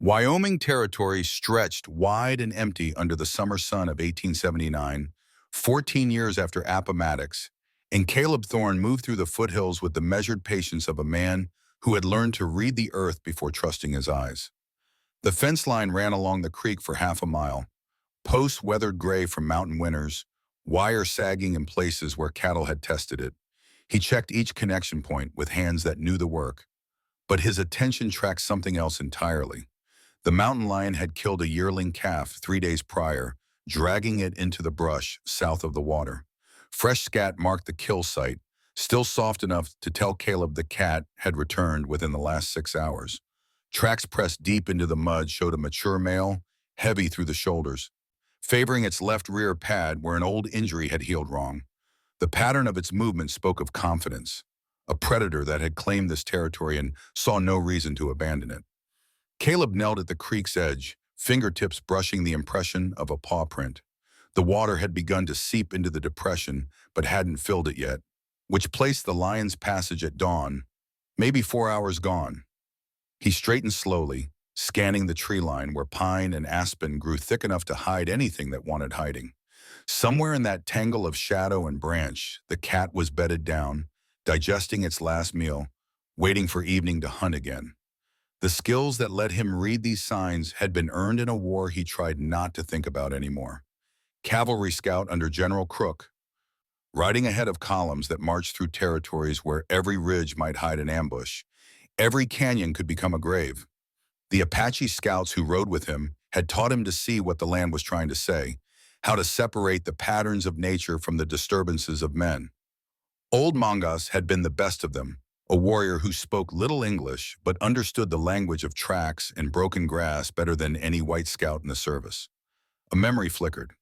Wyoming Territory stretched wide and empty under the summer sun of 1879, 14 years after Appomattox, and Caleb Thorne moved through the foothills with the measured patience of a man who had learned to read the earth before trusting his eyes. The fence line ran along the creek for half a mile, posts weathered gray from mountain winters, wire sagging in places where cattle had tested it. He checked each connection point with hands that knew the work, but his attention tracked something else entirely. The mountain lion had killed a yearling calf 3 days prior, dragging it into the brush south of the water. Fresh scat marked the kill site, still soft enough to tell Caleb the cat had returned within the last 6 hours. Tracks pressed deep into the mud showed a mature male, heavy through the shoulders, favoring its left rear pad where an old injury had healed wrong. The pattern of its movement spoke of confidence, a predator that had claimed this territory and saw no reason to abandon it. Caleb knelt at the creek's edge, fingertips brushing the impression of a paw print. The water had begun to seep into the depression, but hadn't filled it yet, which placed the lion's passage at dawn, maybe 4 hours gone. He straightened slowly, scanning the tree line where pine and aspen grew thick enough to hide anything that wanted hiding. Somewhere in that tangle of shadow and branch, the cat was bedded down, digesting its last meal, waiting for evening to hunt again. The skills that let him read these signs had been earned in a war he tried not to think about anymore. Cavalry scout under General Crook, riding ahead of columns that marched through territories where every ridge might hide an ambush. Every canyon could become a grave. The Apache scouts who rode with him had taught him to see what the land was trying to say, how to separate the patterns of nature from the disturbances of men. Old Mongas had been the best of them, a warrior who spoke little English but understood the language of tracks and broken grass better than any white scout in the service. A memory flickered.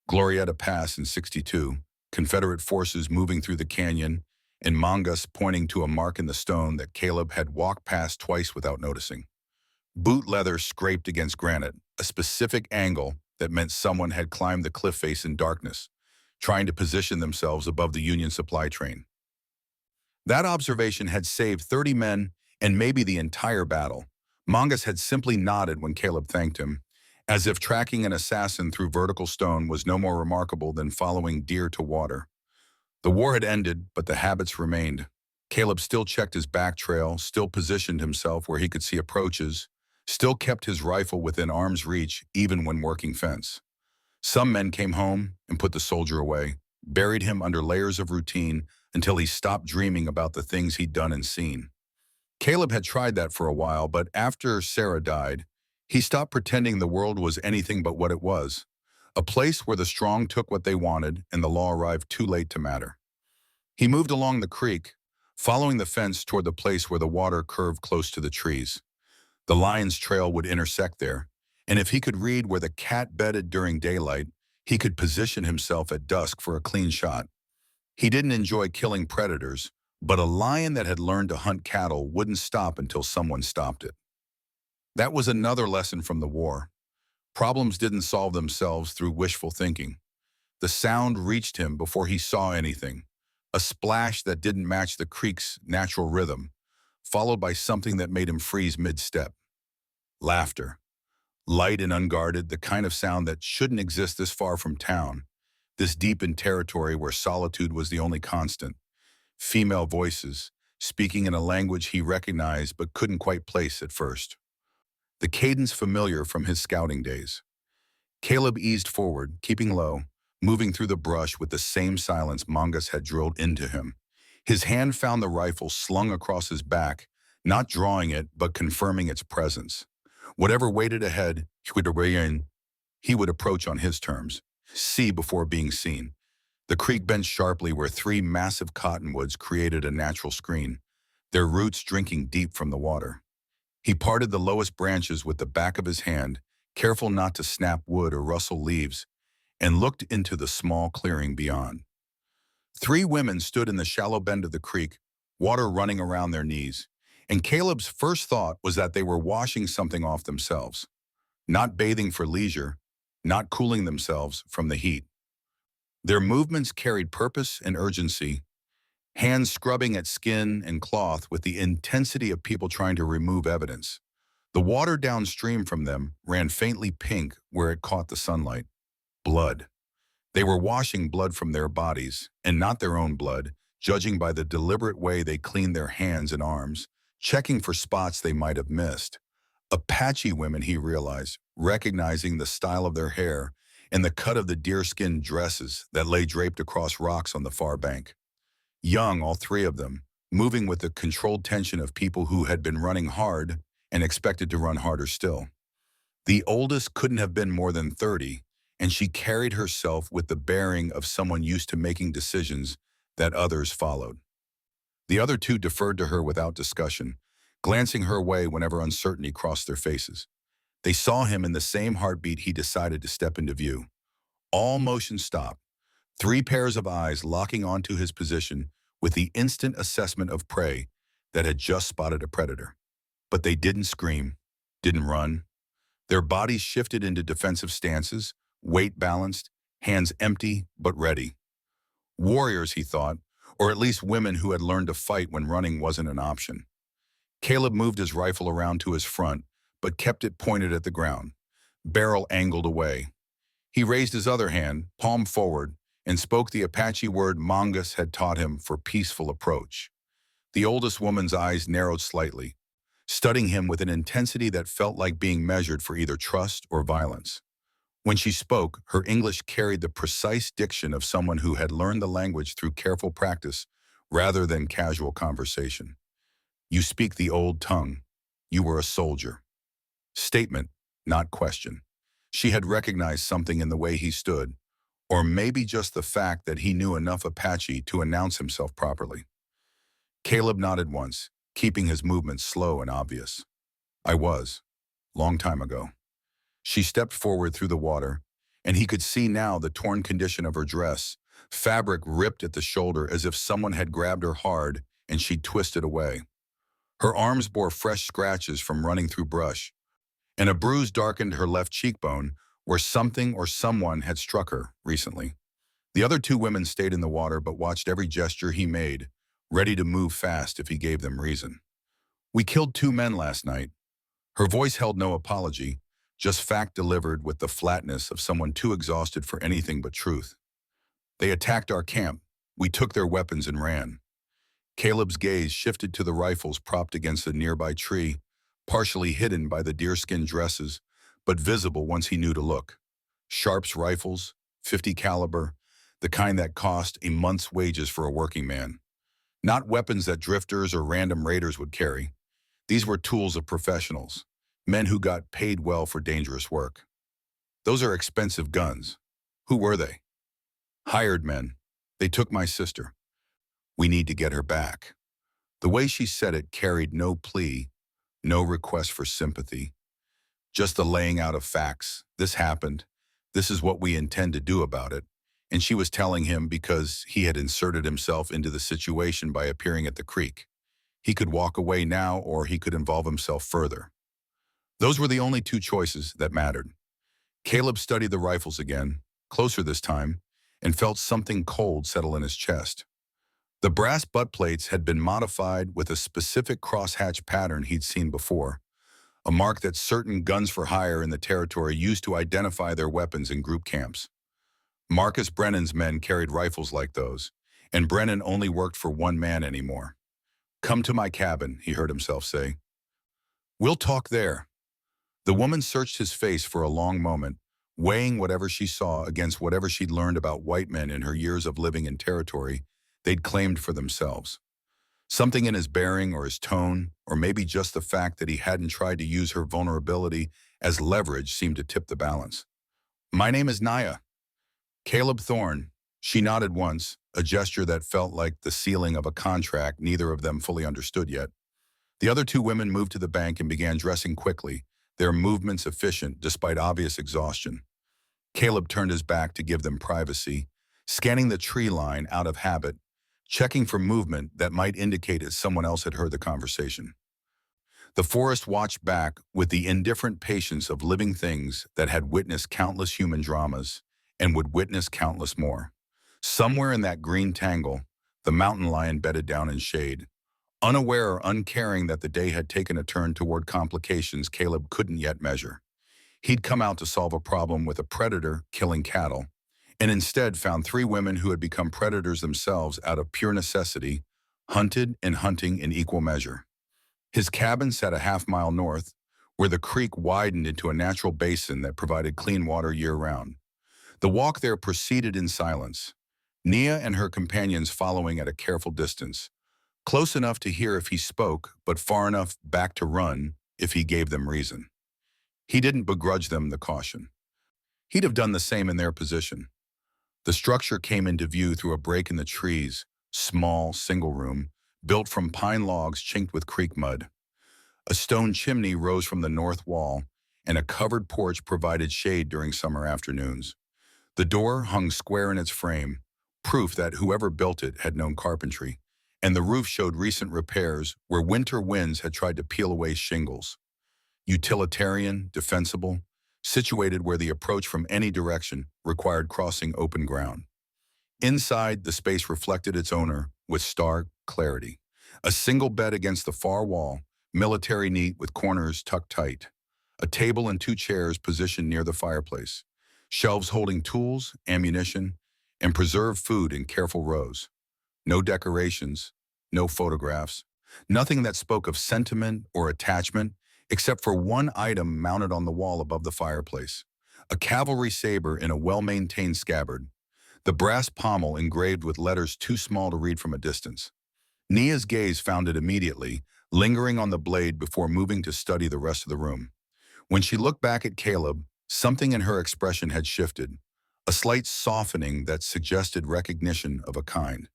Glorietta Pass in '62, Confederate forces moving through the canyon, and Mongas pointing to a mark in the stone that Caleb had walked past twice without noticing. Boot leather scraped against granite, a specific angle that meant someone had climbed the cliff face in darkness, trying to position themselves above the Union supply train. That observation had saved 30 men and maybe the entire battle. Mongas had simply nodded when Caleb thanked him, as if tracking an assassin through vertical stone was no more remarkable than following deer to water. The war had ended, but the habits remained. Caleb still checked his back trail, still positioned himself where he could see approaches, still kept his rifle within arm's reach even when working fence. Some men came home and put the soldier away, buried him under layers of routine until he stopped dreaming about the things he'd done and seen. Caleb had tried that for a while, but after Sarah died, he stopped pretending the world was anything but what it was, a place where the strong took what they wanted and the law arrived too late to matter. He moved along the creek, following the fence toward the place where the water curved close to the trees. The lion's trail would intersect there, and if he could read where the cat bedded during daylight, he could position himself at dusk for a clean shot. He didn't enjoy killing predators, but a lion that had learned to hunt cattle wouldn't stop until someone stopped it. That was another lesson from the war. Problems didn't solve themselves through wishful thinking. The sound reached him before he saw anything, a splash that didn't match the creek's natural rhythm, followed by something that made him freeze mid-step. Laughter. Light and unguarded, the kind of sound that shouldn't exist this far from town, this deep in territory where solitude was the only constant. Female voices, speaking in a language he recognized but couldn't quite place at first. The cadence familiar from his scouting days. Caleb eased forward, keeping low, moving through the brush with the same silence Mongas had drilled into him. His hand found the rifle slung across his back, not drawing it but confirming its presence. Whatever waited ahead, he would approach on his terms, see before being seen. The creek bent sharply where 3 massive cottonwoods created a natural screen, their roots drinking deep from the water. He parted the lowest branches with the back of his hand, careful not to snap wood or rustle leaves, and looked into the small clearing beyond. 3 women stood in the shallow bend of the creek, water running around their knees, and Caleb's first thought was that they were washing something off themselves, not bathing for leisure, not cooling themselves from the heat. Their movements carried purpose and urgency, hands scrubbing at skin and cloth with the intensity of people trying to remove evidence. The water downstream from them ran faintly pink where it caught the sunlight. Blood. They were washing blood from their bodies, and not their own blood, judging by the deliberate way they cleaned their hands and arms, checking for spots they might have missed. Apache women, he realized, recognizing the style of their hair and the cut of the deerskin dresses that lay draped across rocks on the far bank. Young, all three of them, moving with the controlled tension of people who had been running hard and expected to run harder still. The oldest couldn't have been more than 30, and she carried herself with the bearing of someone used to making decisions that others followed. The other two deferred to her without discussion, glancing her way whenever uncertainty crossed their faces. They saw him in the same heartbeat he decided to step into view. All motion stopped, three pairs of eyes locking onto his position with the instant assessment of prey that had just spotted a predator. But they didn't scream, didn't run. Their bodies shifted into defensive stances, weight balanced, hands empty but ready. Warriors, he thought, or at least women who had learned to fight when running wasn't an option. Caleb moved his rifle around to his front, but kept it pointed at the ground, barrel angled away. He raised his other hand, palm forward, and spoke the Apache word Mongus had taught him for peaceful approach. The oldest woman's eyes narrowed slightly, studying him with an intensity that felt like being measured for either trust or violence. When she spoke, her English carried the precise diction of someone who had learned the language through careful practice rather than casual conversation. You speak the old tongue. You were a soldier. Statement, not question. She had recognized something in the way he stood, or maybe just the fact that he knew enough Apache to announce himself properly. Caleb nodded once, keeping his movements slow and obvious. I was. Long time ago. She stepped forward through the water, and he could see now the torn condition of her dress, fabric ripped at the shoulder as if someone had grabbed her hard and she'd twisted away. Her arms bore fresh scratches from running through brush, and a bruise darkened her left cheekbone where something or someone had struck her recently. The other two women stayed in the water but watched every gesture he made, ready to move fast if he gave them reason. We killed 2 men last night. Her voice held no apology, just fact delivered with the flatness of someone too exhausted for anything but truth. They attacked our camp. We took their weapons and ran. Caleb's gaze shifted to the rifles propped against a nearby tree, partially hidden by the deerskin dresses, but visible once he knew to look. Sharp's rifles, .50 caliber, the kind that cost a month's wages for a working man. Not weapons that drifters or random raiders would carry. These were tools of professionals, men who got paid well for dangerous work. Those are expensive guns. Who were they? Hired men. They took my sister. We need to get her back. The way she said it carried no plea, no request for sympathy. Just the laying out of facts. This happened. This is what we intend to do about it. And she was telling him because he had inserted himself into the situation by appearing at the creek. He could walk away now or he could involve himself further. Those were the only 2 choices that mattered. Caleb studied the rifles again, closer this time, and felt something cold settle in his chest. The brass butt plates had been modified with a specific crosshatch pattern he'd seen before, a mark that certain guns for hire in the territory used to identify their weapons in group camps. Marcus Brennan's men carried rifles like those, and Brennan only worked for one man anymore. Come to my cabin, he heard himself say. We'll talk there. The woman searched his face for a long moment, weighing whatever she saw against whatever she'd learned about white men in her years of living in territory they'd claimed for themselves. Something in his bearing or his tone, or maybe just the fact that he hadn't tried to use her vulnerability as leverage seemed to tip the balance. My name is Naya. Caleb Thorne. She nodded once, a gesture that felt like the sealing of a contract neither of them fully understood yet. The other 2 women moved to the bank and began dressing quickly, their movements efficient despite obvious exhaustion. Caleb turned his back to give them privacy, scanning the tree line out of habit, checking for movement that might indicate that someone else had heard the conversation. The forest watched back with the indifferent patience of living things that had witnessed countless human dramas and would witness countless more. Somewhere in that green tangle, the mountain lion bedded down in shade, Unaware or uncaring that the day had taken a turn toward complications Caleb couldn't yet measure. He'd come out to solve a problem with a predator killing cattle, and instead found three women who had become predators themselves out of pure necessity, hunted and hunting in equal measure. His cabin sat a half-mile north, where the creek widened into a natural basin that provided clean water year-round. The walk there proceeded in silence, Nia and her companions following at a careful distance, close enough to hear if he spoke, but far enough back to run if he gave them reason. He didn't begrudge them the caution. He'd have done the same in their position. The structure came into view through a break in the trees, small, single room, built from pine logs chinked with creek mud. A stone chimney rose from the north wall, and a covered porch provided shade during summer afternoons. The door hung square in its frame, proof that whoever built it had known carpentry, and the roof showed recent repairs where winter winds had tried to peel away shingles. Utilitarian, defensible, situated where the approach from any direction required crossing open ground. Inside, the space reflected its owner with stark clarity. A single bed against the far wall, military neat with corners tucked tight. A table and two chairs positioned near the fireplace. Shelves holding tools, ammunition, and preserved food in careful rows. No decorations, no photographs, nothing that spoke of sentiment or attachment except for one item mounted on the wall above the fireplace. A cavalry saber in a well-maintained scabbard, the brass pommel engraved with letters too small to read from a distance. Nia's gaze found it immediately, lingering on the blade before moving to study the rest of the room. When she looked back at Caleb, something in her expression had shifted, a slight softening that suggested recognition of a kind.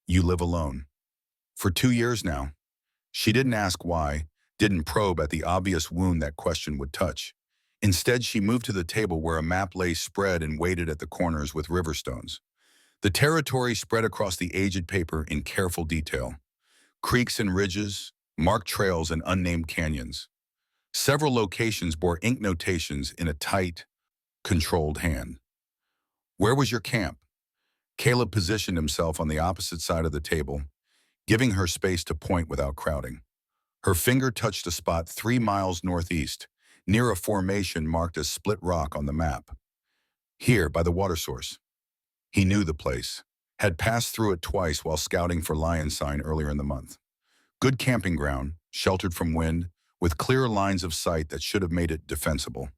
You live alone. For 2 years now. She didn't ask why, didn't probe at the obvious wound that question would touch. Instead, she moved to the table where a map lay spread and waited at the corners with river stones. The territory spread across the aged paper in careful detail. Creeks and ridges, marked trails and unnamed canyons. Several locations bore ink notations in a tight, controlled hand. Where was your camp? Caleb positioned himself on the opposite side of the table, giving her space to point without crowding. Her finger touched a spot 3 miles northeast, near a formation marked as Split Rock on the map. Here, by the water source. He knew the place, had passed through it twice while scouting for lion sign earlier in the month. Good camping ground, sheltered from wind, with clear lines of sight that should have made it defensible.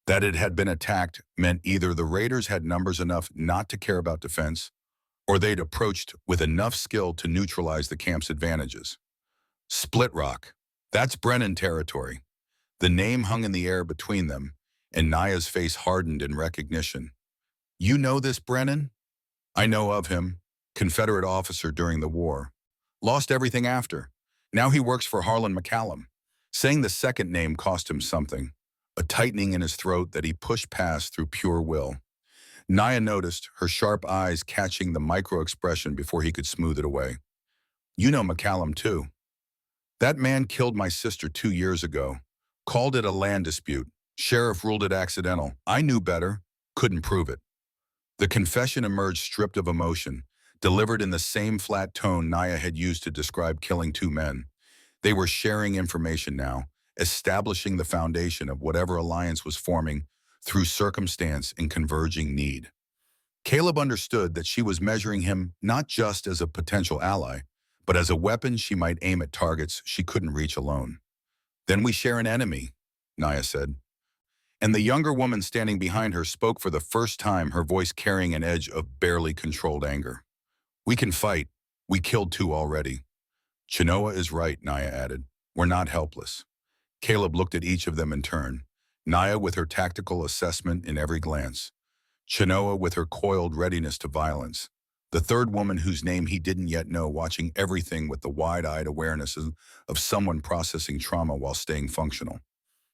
That it had been attacked meant either the raiders had numbers enough not to care about defense, or they'd approached with enough skill to neutralize the camp's advantages. Split Rock. That's Brennan territory. The name hung in the air between them, and Nia's face hardened in recognition. You know this Brennan? I know of him. Confederate officer during the war. Lost everything after. Now he works for Harlan McCallum. Saying the second name cost him something, a tightening in his throat that he pushed past through pure will. Nia noticed, her sharp eyes catching the micro-expression before he could smooth it away. You know McCallum, too. That man killed my sister 2 years ago. Called it a land dispute. Sheriff ruled it accidental. I knew better. Couldn't prove it. The confession emerged stripped of emotion, delivered in the same flat tone Nia had used to describe killing 2 men. They were sharing information now, establishing the foundation of whatever alliance was forming through circumstance and converging need. Caleb understood that she was measuring him not just as a potential ally, but as a weapon she might aim at targets she couldn't reach alone. Then we share an enemy, Nia said. And the younger woman standing behind her spoke for the first time, her voice carrying an edge of barely controlled anger. We can fight. We killed 2 already. Chenoa is right, Nia added. We're not helpless. Caleb looked at each of them in turn, Nia with her tactical assessment in every glance, Chenoa with her coiled readiness to violence, the third woman whose name he didn't yet know watching everything with the wide-eyed awareness of someone processing trauma while staying functional.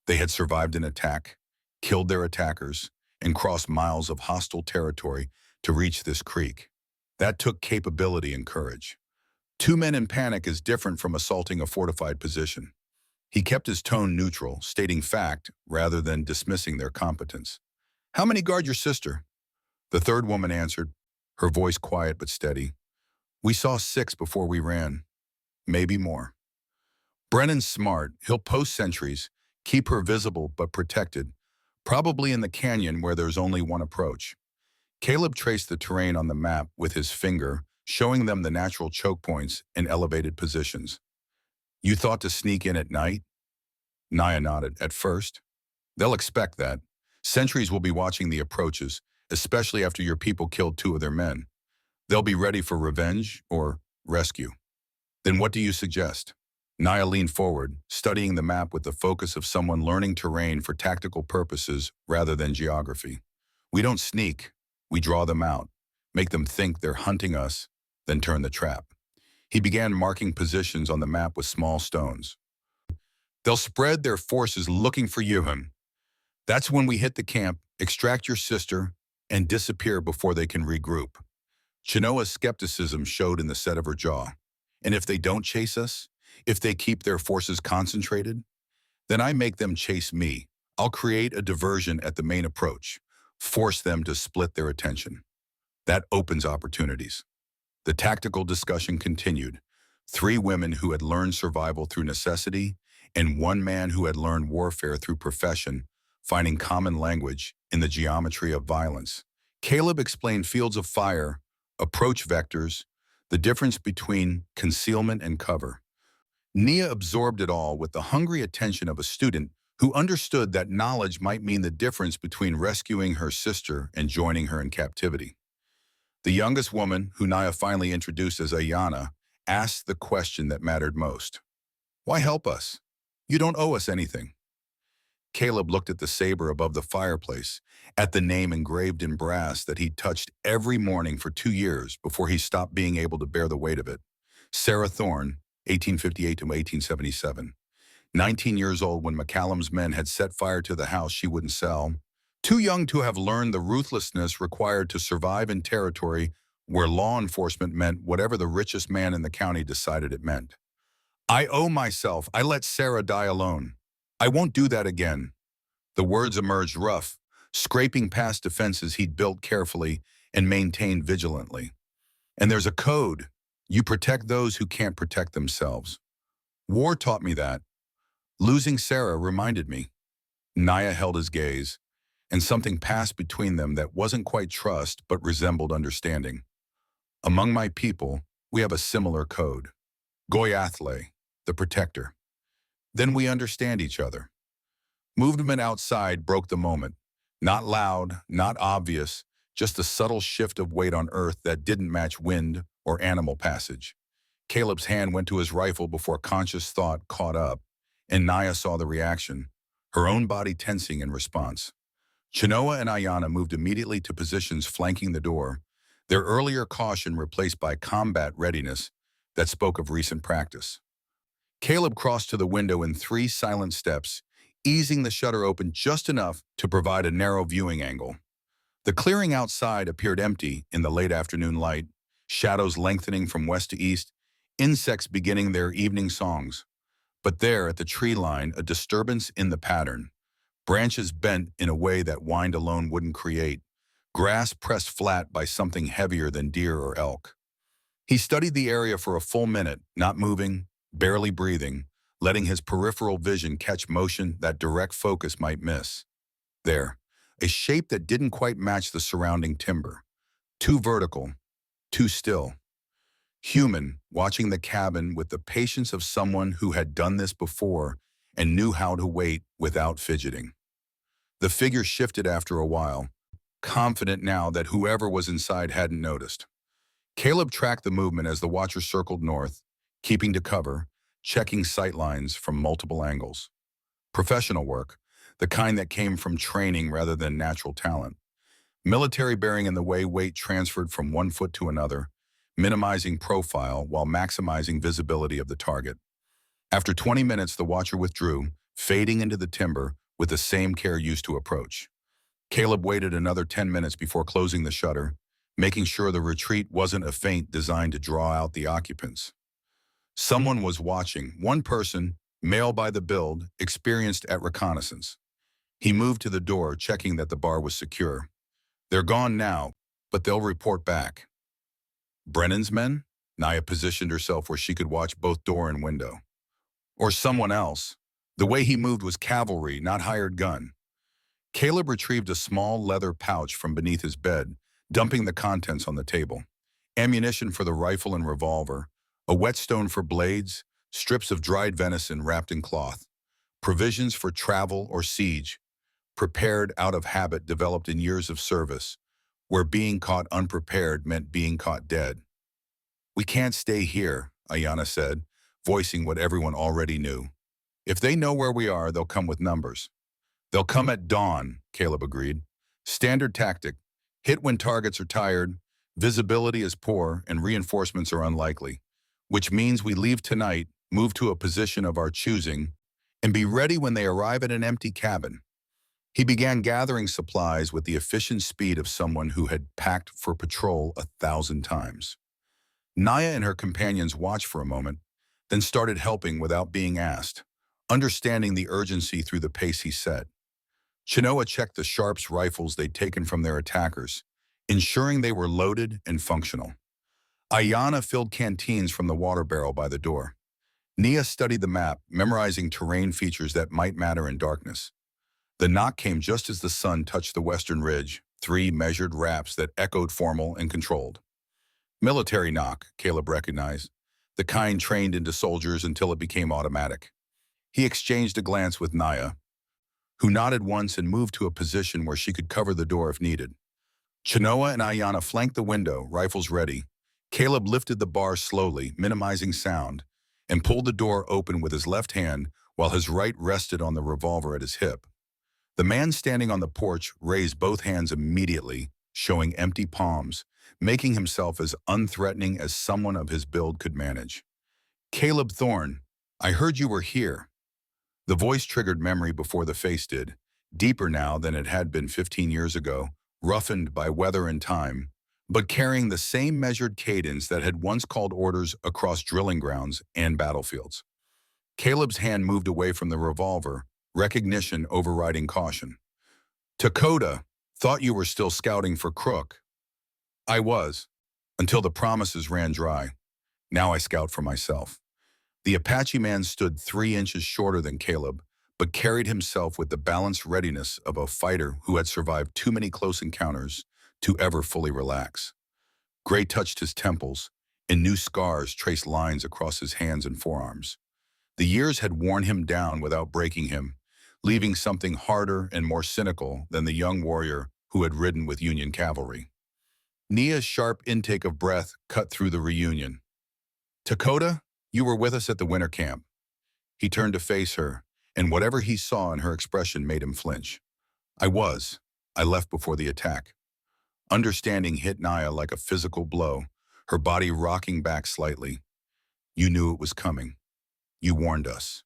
They had survived an attack, killed their attackers, and crossed miles of hostile territory to reach this creek. That took capability and courage. 2 men in panic is different from assaulting a fortified position. He kept his tone neutral, stating fact rather than dismissing their competence. How many guard your sister? The third woman answered, her voice quiet but steady. We saw 6 before we ran. maybe more. Brennan's smart. He'll post sentries, keep her visible but protected, probably in the canyon where there's only one approach. Caleb traced the terrain on the map with his finger, showing them the natural choke points and elevated positions. You thought to sneak in at night? Naya nodded. At first. They'll expect that. Sentries will be watching the approaches, especially after your people killed two of their men. They'll be ready for revenge or rescue. Then what do you suggest? Naya leaned forward, studying the map with the focus of someone learning terrain for tactical purposes rather than geography. We don't sneak. We draw them out, make them think they're hunting us, then turn the trap. He began marking positions on the map with small stones. They'll spread their forces looking for you. That's when we hit the camp, extract your sister, and disappear before they can regroup. Chenoa's skepticism showed in the set of her jaw. And if they don't chase us, if they keep their forces concentrated, then I make them chase me. I'll create a diversion at the main approach, force them to split their attention. That opens opportunities. The tactical discussion continued. 3 women who had learned survival through necessity, and 1 man who had learned warfare through profession, finding common language in the geometry of violence. Caleb explained fields of fire, approach vectors, the difference between concealment and cover. Nia absorbed it all with the hungry attention of a student who understood that knowledge might mean the difference between rescuing her sister and joining her in captivity. The youngest woman, who Nia finally introduced as Ayana, asked the question that mattered most. Why help us? You don't owe us anything. Caleb looked at the saber above the fireplace, at the name engraved in brass that he'd touched every morning for 2 years before he stopped being able to bear the weight of it. Sarah Thorne, 1858 to 1877. 19 years old when McCallum's men had set fire to the house she wouldn't sell. Too young to have learned the ruthlessness required to survive in territory where law enforcement meant whatever the richest man in the county decided it meant. I owe myself. I let Sarah die alone. I won't do that again. The words emerged rough, scraping past defenses he'd built carefully and maintained vigilantly. And there's a code. You protect those who can't protect themselves. War taught me that. Losing Sarah reminded me. Naya held his gaze, and something passed between them that wasn't quite trust but resembled understanding. Among my people, we have a similar code. Goyathle, the protector. Then we understand each other. Movement outside broke the moment. Not loud, not obvious, just a subtle shift of weight on earth that didn't match wind or animal passage. Caleb's hand went to his rifle before conscious thought caught up, and Naya saw the reaction, her own body tensing in response. Chenoa and Ayana moved immediately to positions flanking the door, their earlier caution replaced by combat readiness that spoke of recent practice. Caleb crossed to the window in 3 silent steps, easing the shutter open just enough to provide a narrow viewing angle. The clearing outside appeared empty in the late afternoon light, shadows lengthening from west to east, insects beginning their evening songs. But there, at the tree line, a disturbance in the pattern. Branches bent in a way that wind alone wouldn't create, grass pressed flat by something heavier than deer or elk. He studied the area for a full minute, not moving, barely breathing, letting his peripheral vision catch motion that direct focus might miss. There, a shape that didn't quite match the surrounding timber. Too vertical, too still. Human, watching the cabin with the patience of someone who had done this before and knew how to wait without fidgeting. The figure shifted after a while, confident now that whoever was inside hadn't noticed. Caleb tracked the movement as the watcher circled north, keeping to cover, checking sight lines from multiple angles. Professional work, the kind that came from training rather than natural talent. Military bearing in the way weight transferred from one foot to another, minimizing profile while maximizing visibility of the target. After 20 minutes, the watcher withdrew, fading into the timber with the same care used to approach. Caleb waited another 10 minutes before closing the shutter, making sure the retreat wasn't a feint designed to draw out the occupants. Someone was watching, one person, male by the build, experienced at reconnaissance. He moved to the door, checking that the bar was secure. They're gone now, but they'll report back. Brennan's men? Naya positioned herself where she could watch both door and window. Or someone else. The way he moved was cavalry, not hired gun. Caleb retrieved a small leather pouch from beneath his bed, dumping the contents on the table. Ammunition for the rifle and revolver, a whetstone for blades, strips of dried venison wrapped in cloth, provisions for travel or siege, prepared out of habit developed in years of service, where being caught unprepared meant being caught dead. "We can't stay here," Ayana said, voicing what everyone already knew. "If they know where we are, they'll come with numbers." "They'll come at dawn," Caleb agreed. "Standard tactic. Hit when targets are tired, visibility is poor, and reinforcements are unlikely. Which means we leave tonight, move to a position of our choosing, and be ready when they arrive at an empty cabin." He began gathering supplies with the efficient speed of someone who had packed for patrol 1,000 times. Naya and her companions watched for a moment, then started helping without being asked, understanding the urgency through the pace he set. Chinoa checked the Sharps rifles they'd taken from their attackers, ensuring they were loaded and functional. Ayana filled canteens from the water barrel by the door. Nia studied the map, memorizing terrain features that might matter in darkness. The knock came just as the sun touched the western ridge, 3 measured raps that echoed formal and controlled. Military knock, Caleb recognized, the kind trained into soldiers until it became automatic. He exchanged a glance with Naya, who nodded once and moved to a position where she could cover the door if needed. Chinoa and Ayana flanked the window, rifles ready. Caleb lifted the bar slowly, minimizing sound, and pulled the door open with his left hand while his right rested on the revolver at his hip. The man standing on the porch raised both hands immediately, showing empty palms, making himself as unthreatening as someone of his build could manage. "Caleb Thorne, I heard you were here." The voice triggered memory before the face did, deeper now than it had been 15 years ago, roughened by weather and time, but carrying the same measured cadence that had once called orders across drilling grounds and battlefields. Caleb's hand moved away from the revolver, recognition overriding caution. "Dakota, thought you were still scouting for Crook." "I was, until the promises ran dry. Now I scout for myself." The Apache man stood 3 inches shorter than Caleb, but carried himself with the balanced readiness of a fighter who had survived too many close encounters to ever fully relax. Gray touched his temples, and new scars traced lines across his hands and forearms. The years had worn him down without breaking him, leaving something harder and more cynical than the young warrior who had ridden with Union cavalry. Nia's sharp intake of breath cut through the reunion. "Dakota, you were with us at the winter camp." He turned to face her, and whatever he saw in her expression made him flinch. "I was. I left before the attack." Understanding hit Nia like a physical blow, her body rocking back slightly. "You knew it was coming. You warned us."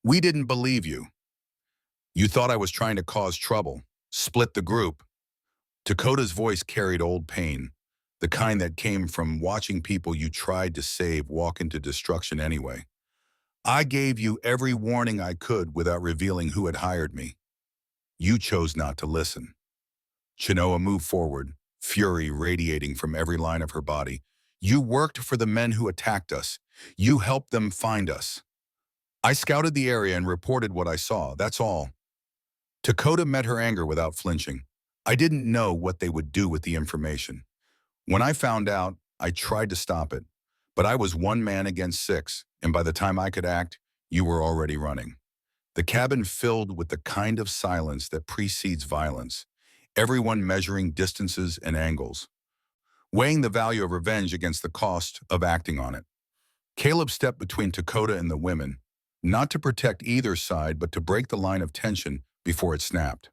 "We didn't believe you. You thought I was trying to cause trouble, split the group." Dakota's voice carried old pain, the kind that came from watching people you tried to save walk into destruction anyway. "I gave you every warning I could without revealing who had hired me. You chose not to listen." Chinoa moved forward, fury radiating from every line of her body. "You worked for the men who attacked us. You helped them find us. I scouted the area and reported what I saw, that's all." Dakota met her anger without flinching. "I didn't know what they would do with the information. When I found out, I tried to stop it. But I was 1 man against 6, and by the time I could act, you were already running." The cabin filled with the kind of silence that precedes violence, everyone measuring distances and angles, weighing the value of revenge against the cost of acting on it. Caleb stepped between Dakota and the women, not to protect either side, but to break the line of tension before it snapped.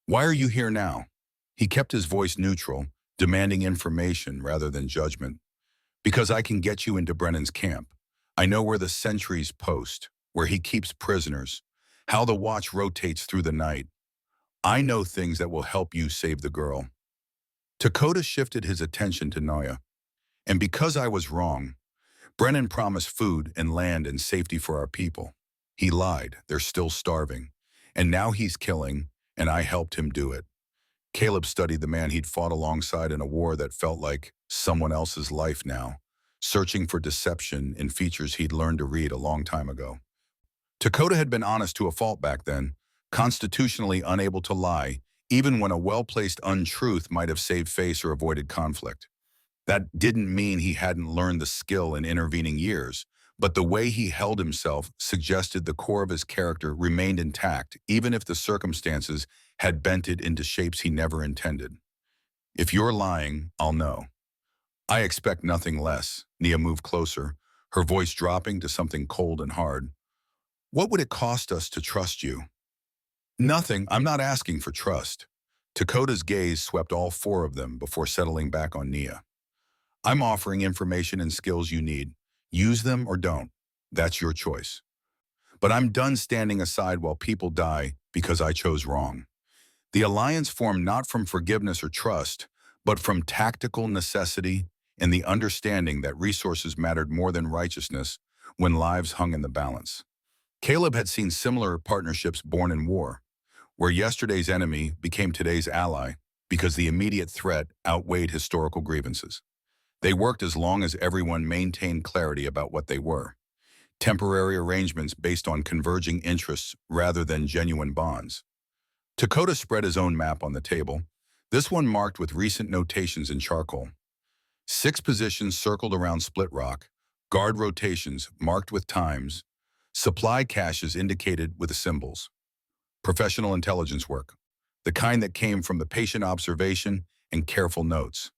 "Why are you here now?" He kept his voice neutral, demanding information rather than judgment. "Because I can get you into Brennan's camp. I know where the sentries post, where he keeps prisoners, how the watch rotates through the night. I know things that will help you save the girl." Dakota shifted his attention to Noya. "And because I was wrong, Brennan promised food and land and safety for our people. He lied, they're still starving. And now he's killing, and I helped him do it." Caleb studied the man he'd fought alongside in a war that felt like someone else's life now. searching for deception in features he'd learned to read a long time ago. Dakota had been honest to a fault back then, constitutionally unable to lie, even when a well-placed untruth might have saved face or avoided conflict. That didn't mean he hadn't learned the skill in intervening years, but the way he held himself suggested the core of his character remained intact, even if the circumstances had bent it into shapes he never intended. If you're lying, I'll know. I expect nothing less. Nia moved closer, her voice dropping to something cold and hard. What would it cost us to trust you? Nothing. I'm not asking for trust. Dakota's gaze swept all four of them before settling back on Nia. I'm offering information and skills you need. Use them or don't. That's your choice. But I'm done standing aside while people die because I chose wrong. The alliance formed not from forgiveness or trust, but from tactical necessity and the understanding that resources mattered more than righteousness when lives hung in the balance. Caleb had seen similar partnerships born in war, where yesterday's enemy became today's ally because the immediate threat outweighed historical grievances. They worked as long as everyone maintained clarity about what they were. Temporary arrangements based on converging interests rather than genuine bonds. Dakota spread his own map on the table, this one marked with recent notations in charcoal. 6 positions circled around Split Rock, guard rotations marked with times, supply caches indicated with the symbols. Professional intelligence work, the kind that came from the patient observation and careful notes.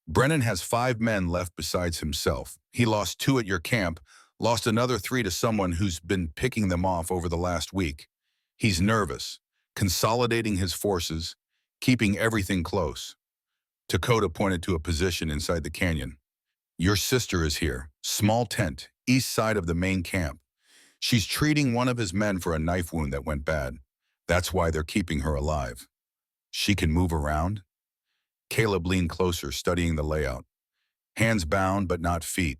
Brennan has 5 men left besides himself. He lost 2 at your camp, lost another 3 to someone who's been picking them off over the last week. He's nervous, consolidating his forces, keeping everything close. Dakota pointed to a position inside the canyon. Your sister is here, small tent, east side of the main camp. She's treating one of his men for a knife wound that went bad. That's why they're keeping her alive. She can move around? Caleb leaned closer, studying the layout. Hands bound, but not feet.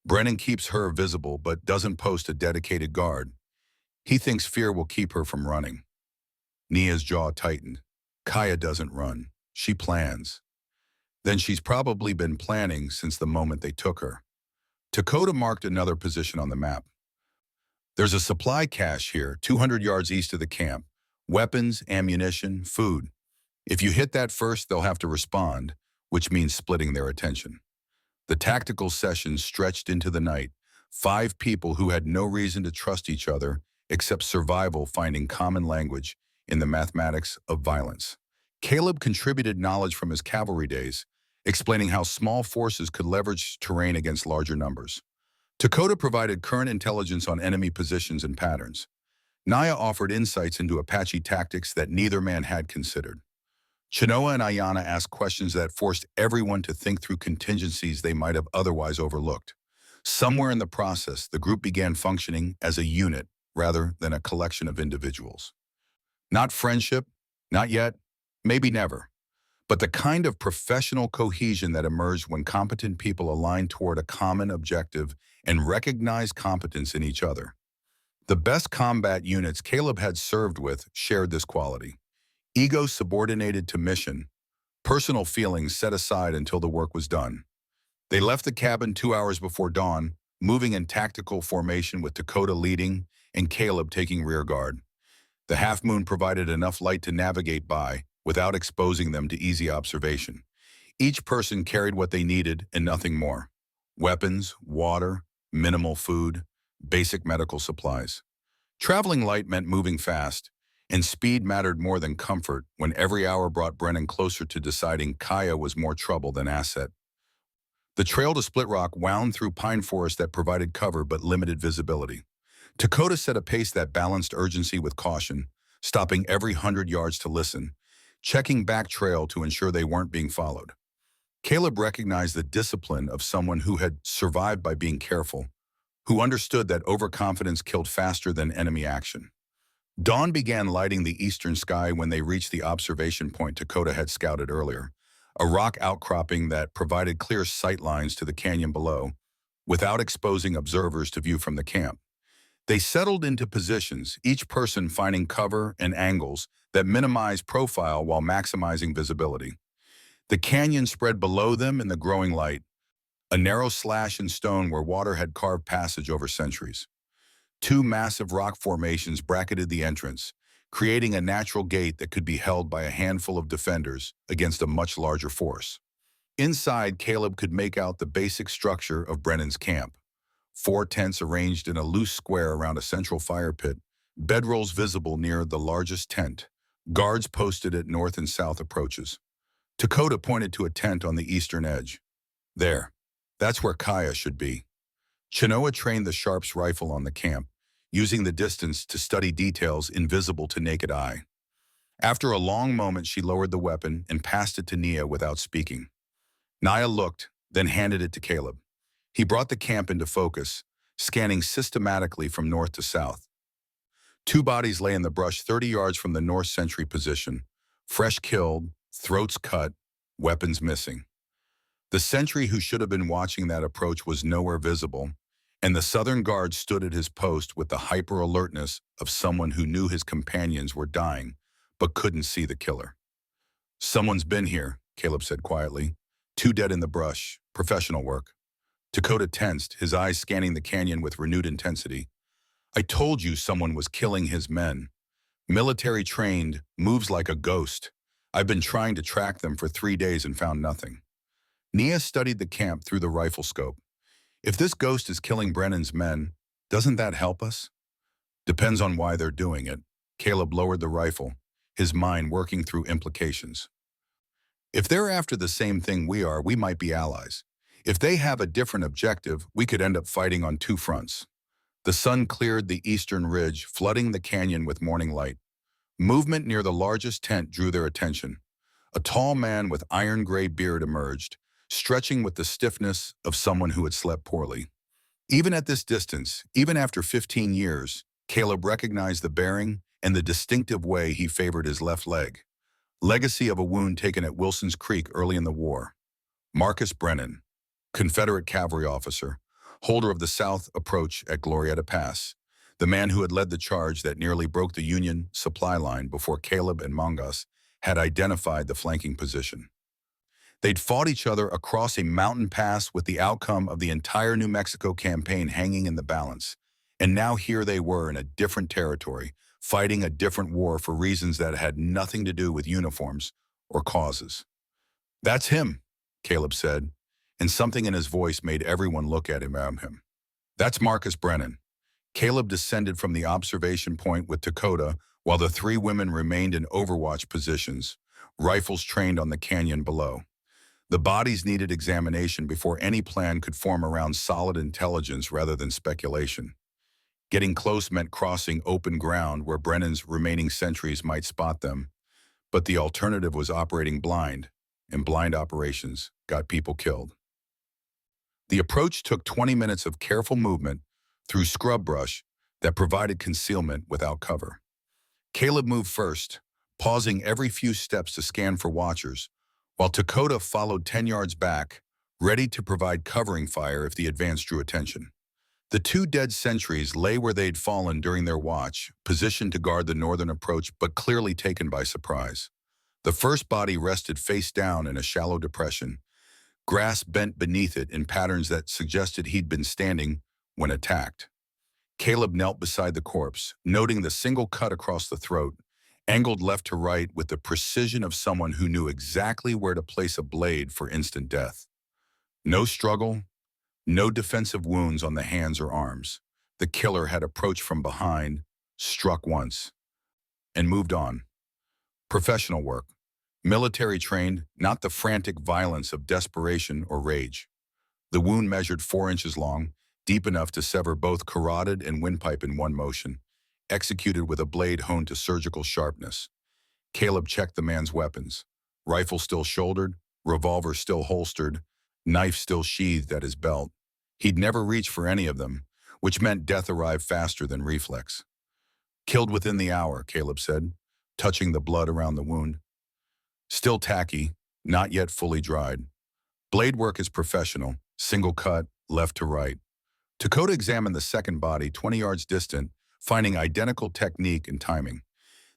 Brennan keeps her visible, but doesn't post a dedicated guard. He thinks fear will keep her from running. Nia's jaw tightened. Kaya doesn't run. She plans. Then she's probably been planning since the moment they took her. Dakota marked another position on the map. There's a supply cache here, 200 yards east of the camp. Weapons, ammunition, food. If you hit that first, they'll have to respond, which means splitting their attention. The tactical session stretched into the night. 5 people who had no reason to trust each other except survival finding common language in the mathematics of violence. Caleb contributed knowledge from his cavalry days, explaining how small forces could leverage terrain against larger numbers. Dakota provided current intelligence on enemy positions and patterns. Nia offered insights into Apache tactics that neither man had considered. Chinoa and Ayana asked questions that forced everyone to think through contingencies they might have otherwise overlooked. Somewhere in the process, the group began functioning as a unit rather than a collection of individuals. Not friendship, not yet, maybe never, but the kind of professional cohesion that emerged when competent people aligned toward a common objective and recognized competence in each other. The best combat units Caleb had served with shared this quality. Ego subordinated to mission, personal feelings set aside until the work was done. They left the cabin 2 hours before dawn, moving in tactical formation with Dakota leading and Caleb taking rear guard. The half-moon provided enough light to navigate by without exposing them to easy observation. Each person carried what they needed and nothing more. Weapons, water, minimal food, basic medical supplies. Traveling light meant moving fast, and speed mattered more than comfort when every hour brought Brennan closer to deciding Kaya was more trouble than asset. The trail to Split Rock wound through pine forest that provided cover but limited visibility. Dakota set a pace that balanced urgency with caution, stopping every 100 yards to listen, checking back trail to ensure they weren't being followed. Caleb recognized the discipline of someone who had survived by being careful, who understood that overconfidence killed faster than enemy action. Dawn began lighting the eastern sky when they reached the observation point Dakota had scouted earlier, a rock outcropping that provided clear sight lines to the canyon below, without exposing observers to view from the camp. They settled into positions, each person finding cover and angles that minimized profile while maximizing visibility. The canyon spread below them in the growing light, a narrow slash in stone where water had carved passage over centuries. Two massive rock formations bracketed the entrance, creating a natural gate that could be held by a handful of defenders against a much larger force. Inside, Caleb could make out the basic structure of Brennan's camp. Four tents arranged in a loose square around a central fire pit, bedrolls visible near the largest tent, guards posted at north and south approaches. Dakota pointed to a tent on the eastern edge. There. That's where Kaya should be. Chenoa trained the Sharp's rifle on the camp, using the distance to study details invisible to naked eye. After a long moment, she lowered the weapon and passed it to Nia without speaking. Nia looked, then handed it to Caleb. He brought the camp into focus, scanning systematically from north to south. Two bodies lay in the brush 30 yards from the north sentry position, fresh killed, throats cut, weapons missing. The sentry who should have been watching that approach was nowhere visible, and the southern guard stood at his post with the hyper-alertness of someone who knew his companions were dying, but couldn't see the killer. Someone's been here, Caleb said quietly. Two dead in the brush, professional work. Dakota tensed, his eyes scanning the canyon with renewed intensity. I told you someone was killing his men. Military trained, moves like a ghost. I've been trying to track them for 3 days and found nothing. Nia studied the camp through the rifle scope. If this ghost is killing Brennan's men, doesn't that help us? Depends on why they're doing it. Caleb lowered the rifle, his mind working through implications. If they're after the same thing we are, we might be allies. If they have a different objective, we could end up fighting on two fronts. The sun cleared the eastern ridge, flooding the canyon with morning light. Movement near the largest tent drew their attention. A tall man with iron-gray beard emerged, stretching with the stiffness of someone who had slept poorly. Even at this distance, even after 15 years, Caleb recognized the bearing and the distinctive way he favored his left leg. Legacy of a wound taken at Wilson's Creek early in the war. Marcus Brennan, Confederate cavalry officer, holder of the South approach at Glorietta Pass, the man who had led the charge that nearly broke the Union supply line before Caleb and Mongas had identified the flanking position. They'd fought each other across a mountain pass with the outcome of the entire New Mexico campaign hanging in the balance. And now here they were in a different territory, fighting a different war for reasons that had nothing to do with uniforms or causes. That's him, Caleb said, and something in his voice made everyone look at him around him. That's Marcus Brennan. Caleb descended from the observation point with Dakota while the three women remained in overwatch positions, rifles trained on the canyon below. The bodies needed examination before any plan could form around solid intelligence rather than speculation. Getting close meant crossing open ground where Brennan's remaining sentries might spot them, but the alternative was operating blind, and blind operations got people killed. The approach took 20 minutes of careful movement through scrub brush that provided concealment without cover. Caleb moved first, pausing every few steps to scan for watchers, while Dakota followed 10 yards back, ready to provide covering fire if the advance drew attention. The two dead sentries lay where they'd fallen during their watch, positioned to guard the northern approach but clearly taken by surprise. The first body rested face down in a shallow depression, grass bent beneath it in patterns that suggested he'd been standing when attacked. Caleb knelt beside the corpse, noting the single cut across the throat, angled left to right with the precision of someone who knew exactly where to place a blade for instant death. No struggle, no defensive wounds on the hands or arms. The killer had approached from behind, struck once, and moved on. Professional work. Military trained, not the frantic violence of desperation or rage. The wound measured 4 inches long, deep enough to sever both carotid and windpipe in one motion, executed with a blade honed to surgical sharpness. Caleb checked the man's weapons. Rifle still shouldered, revolver still holstered, knife still sheathed at his belt. He'd never reached for any of them, which meant death arrived faster than reflex. Killed within the hour, Caleb said, touching the blood around the wound. Still tacky, not yet fully dried. Blade work is professional, single cut, left to right. Dakota examined the second body 20 yards distant, finding identical technique and timing.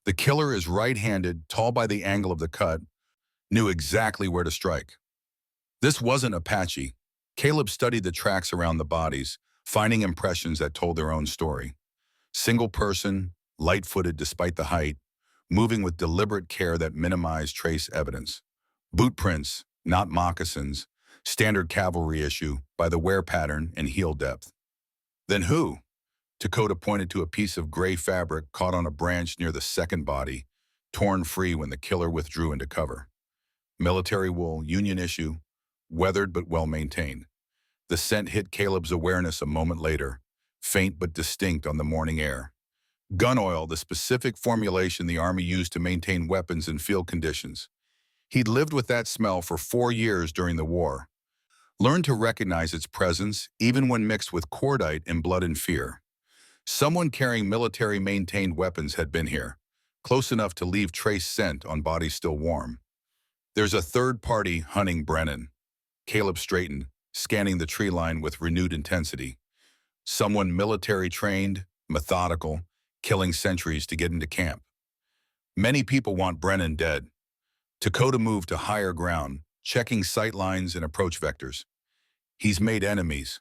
The killer is right-handed, tall by the angle of the cut, knew exactly where to strike. This wasn't Apache, Caleb studied the tracks around the bodies, finding impressions that told their own story. Single person, light-footed despite the height, moving with deliberate care that minimized trace evidence. Boot prints, not moccasins, standard cavalry issue by the wear pattern and heel depth. Then who? Dakota pointed to a piece of gray fabric caught on a branch near the second body, torn free when the killer withdrew into cover. Military wool, Union issue, weathered but well-maintained. The scent hit Caleb's awareness a moment later, faint but distinct on the morning air. Gun oil, the specific formulation the Army used to maintain weapons in field conditions. He'd lived with that smell for 4 years during the war. Learned to recognize its presence even when mixed with cordite in Blood and Fear. Someone carrying military-maintained weapons had been here, close enough to leave trace scent on bodies still warm. There's a third party hunting Brennan. Caleb straightened, scanning the tree line with renewed intensity. Someone military-trained, methodical, killing sentries to get into camp. Many people want Brennan dead. Dakota moved to higher ground, checking sight lines and approach vectors. He's made enemies.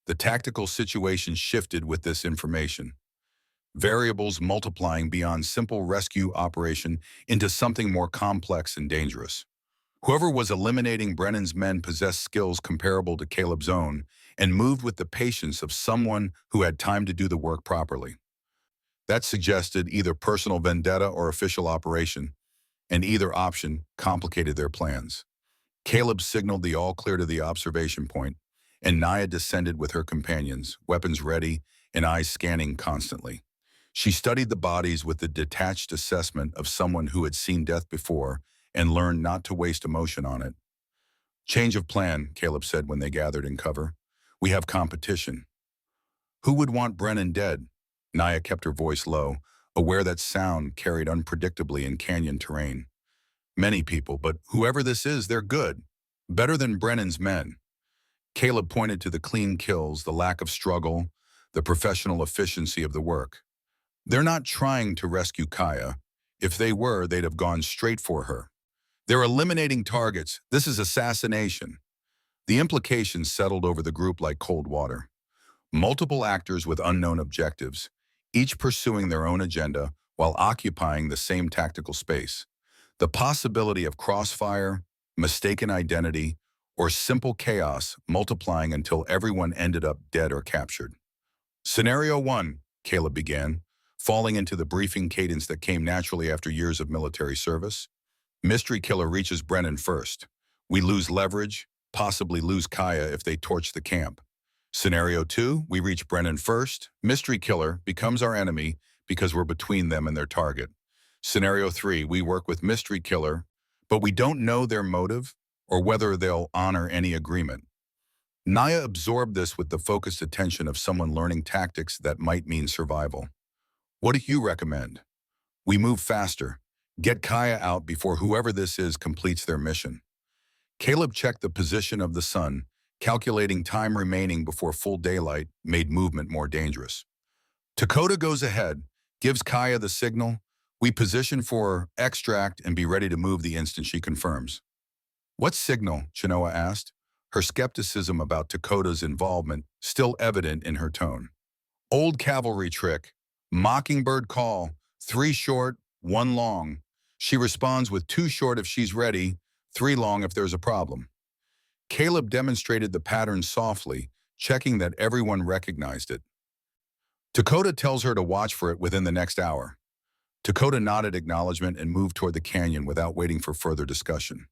The tactical situation shifted with this information. Variables multiplying beyond simple rescue operation into something more complex and dangerous. Whoever was eliminating Brennan's men possessed skills comparable to Caleb's own and moved with the patience of someone who had time to do the work properly. That suggested either personal vendetta or official operation, and either option complicated their plans. Caleb signaled the all clear to the observation point, and Naya descended with her companions, weapons ready and eyes scanning constantly. She studied the bodies with the detached assessment of someone who had seen death before and learned not to waste emotion on it. "Change of plan," Caleb said when they gathered in cover. "We have competition." "Who would want Brennan dead?" Naya kept her voice low, aware that sound carried unpredictably in canyon terrain. "Many people, but whoever this is, they're good. Better than Brennan's men." Caleb pointed to the clean kills, the lack of struggle, the professional efficiency of the work. "They're not trying to rescue Kaya. If they were, they'd have gone straight for her. They're eliminating targets. This is assassination." The implications settled over the group like cold water. Multiple actors with unknown objectives, each pursuing their own agenda while occupying the same tactical space. The possibility of crossfire, mistaken identity, or simple chaos multiplying until everyone ended up dead or captured. "Scenario 1, Caleb began, falling into the briefing cadence that came naturally after years of military service. "Mystery killer reaches Brennan first. We lose leverage, possibly lose Kaya if they torch the camp. Scenario 2, we reach Brennan first. Mystery killer becomes our enemy because we're between them and their target. Scenario 3, we work with mystery killer, but we don't know their motive or whether they'll honor any agreement." Naya absorbed this with the focused attention of someone learning tactics that might mean survival. "What do you recommend?" "We move faster. Get Kaya out before whoever this is completes their mission." Caleb checked the position of the sun, calculating time remaining before full daylight made movement more dangerous. Dakota goes ahead, gives Kaya the signal. We position for extract and be ready to move the instant she confirms. "What signal?" Chenoa asked, her skepticism about Dakota's involvement still evident in her tone. "Old cavalry trick. Mockingbird call. 3 short, 1 long. She responds with 2 short if she's ready, 3 long if there's a problem." Caleb demonstrated the pattern softly, checking that everyone recognized it. "Dakota tells her to watch for it within the next hour." Dakota nodded acknowledgement and moved toward the canyon without waiting for further discussion.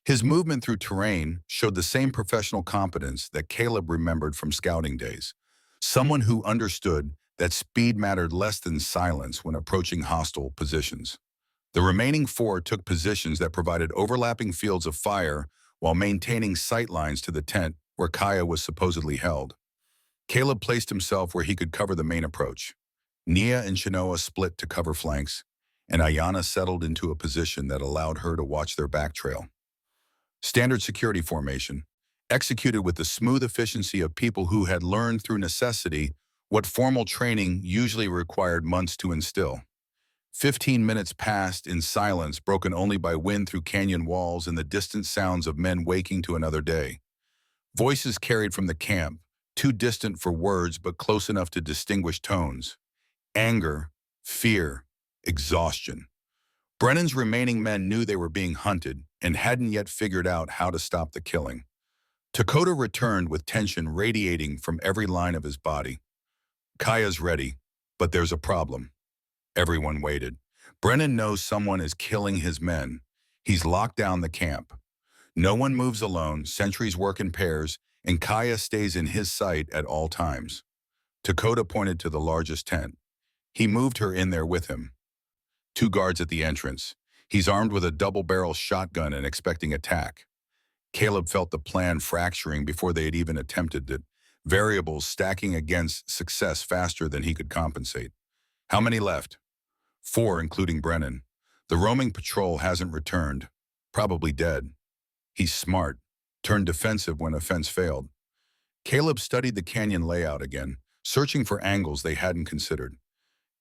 His movement through terrain showed the same professional competence that Caleb remembered from scouting days. Someone who understood that speed mattered less than silence when approaching hostile positions. The remaining 4 took positions that provided overlapping fields of fire while maintaining sight lines to the tent where Kaya was supposedly held. Caleb placed himself where he could cover the main approach. Nia and Chenoa split to cover flanks, and Ayana settled into a position that allowed her to watch their back trail. Standard security formation, executed with the smooth efficiency of people who had learned through necessity what formal training usually required months to instill. 15 minutes passed in silence, broken only by wind through canyon walls and the distant sounds of men waking to another day. Voices carried from the camp, too distant for words but close enough to distinguish tones. Anger, fear, exhaustion. Brennan's remaining men knew they were being hunted and hadn't yet figured out how to stop the killing. Dakota returned with tension radiating from every line of his body. Kaya's ready, but there's a problem. Everyone waited. Brennan knows someone is killing his men. He's locked down the camp. No one moves alone, sentries work in pairs, and Kaya stays in his sight at all times. Dakota pointed to the largest tent. He moved her in there with him. 2 guards at the entrance. He's armed with a double-barrel shotgun and expecting attack. Caleb felt the plan fracturing before they had even attempted it, variables stacking against success faster than he could compensate. How many left? 4, including Brennan. The roaming patrol hasn't returned. Probably dead. He's smart. Turned defensive when offense failed. Caleb studied the canyon layout again, searching for angles they hadn't considered.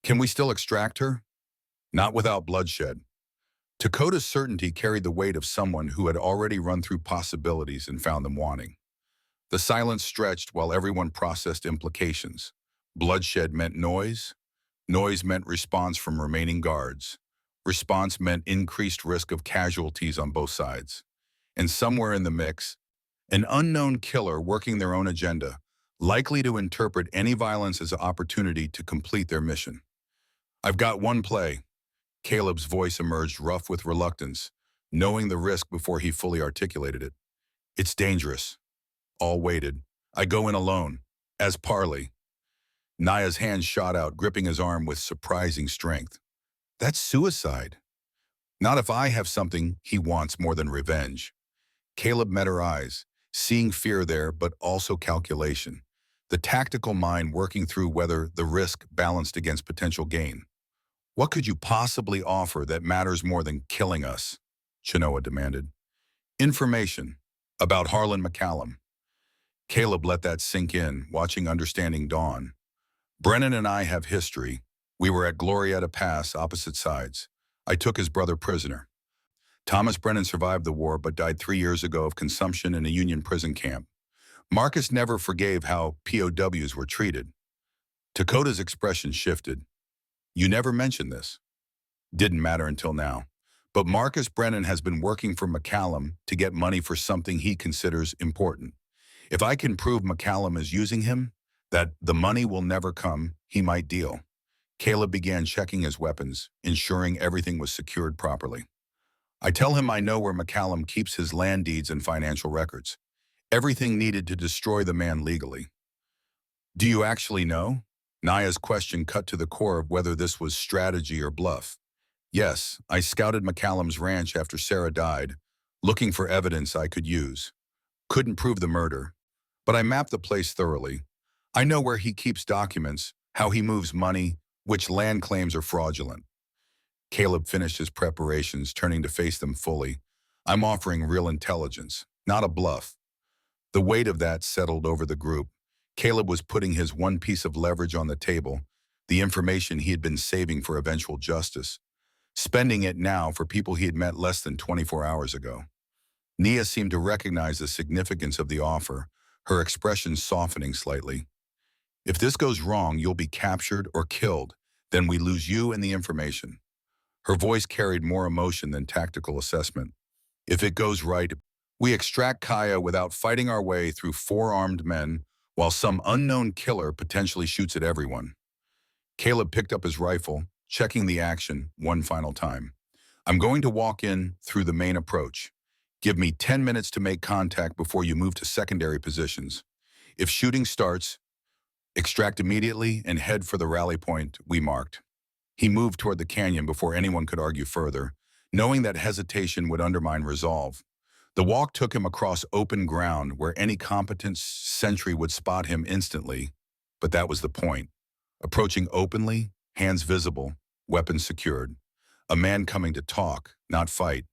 Can we still extract her? Not without bloodshed. Dakota's certainty carried the weight of someone who had already run through possibilities and found them wanting. The silence stretched while everyone processed implications. Bloodshed meant noise. Noise meant response from remaining guards. Response meant increased risk of casualties on both sides. And somewhere in the mix, an unknown killer working their own agenda, likely to interpret any violence as an opportunity to complete their mission. I've got one play. Caleb's voice emerged rough with reluctance, knowing the risk before he fully articulated it. It's dangerous. All waited. I go in alone, as Parley. Naya's hand shot out, gripping his arm with surprising strength. That's suicide. Not if I have something he wants more than revenge. Caleb met her eyes, seeing fear there, but also calculation. The tactical mind working through whether the risk balanced against potential gain. What could you possibly offer that matters more than killing us? Chenoa demanded. Information about Harlan McCallum. Caleb let that sink in, watching understanding dawn. Brennan and I have history. We were at Glorietta Pass, opposite sides. I took his brother prisoner. Thomas Brennan survived the war but died 3 years ago of consumption in a Union prison camp. Marcus never forgave how POWs were treated. Dakota's expression shifted. You never mentioned this. Didn't matter until now. But Marcus Brennan has been working for McCallum to get money for something he considers important. If I can prove McCallum is using him, that the money will never come, he might deal. Caleb began checking his weapons, ensuring everything was secured properly. I tell him I know where McCallum keeps his land deeds and financial records. Everything needed to destroy the man legally. Do you actually know? Naya's question cut to the core of whether this was strategy or bluff. Yes, I scouted McCallum's ranch after Sarah died, looking for evidence I could use. Couldn't prove the murder, but I mapped the place thoroughly. I know where he keeps documents, how he moves money, which land claims are fraudulent. Caleb finished his preparations, turning to face them fully. I'm offering real intelligence, not a bluff. The weight of that settled over the group. Caleb was putting his one piece of leverage on the table, the information he had been saving for eventual justice, spending it now for people he had met less than 24 hours ago. Nia seemed to recognize the significance of the offer, her expression softening slightly. If this goes wrong, you'll be captured or killed. Then we lose you and the information. Her voice carried more emotion than tactical assessment. If it goes right, we extract Kaya without fighting our way through 4 armed men, while some unknown killer potentially shoots at everyone. Caleb picked up his rifle, checking the action one final time. I'm going to walk in through the main approach. Give me 10 minutes to make contact before you move to secondary positions. If shooting starts, extract immediately and head for the rally point we marked. He moved toward the canyon before anyone could argue further, knowing that hesitation would undermine resolve. The walk took him across open ground where any competent sentry would spot him instantly, but that was the point. Approaching openly, hands visible, weapons secured. A man coming to talk, not fight.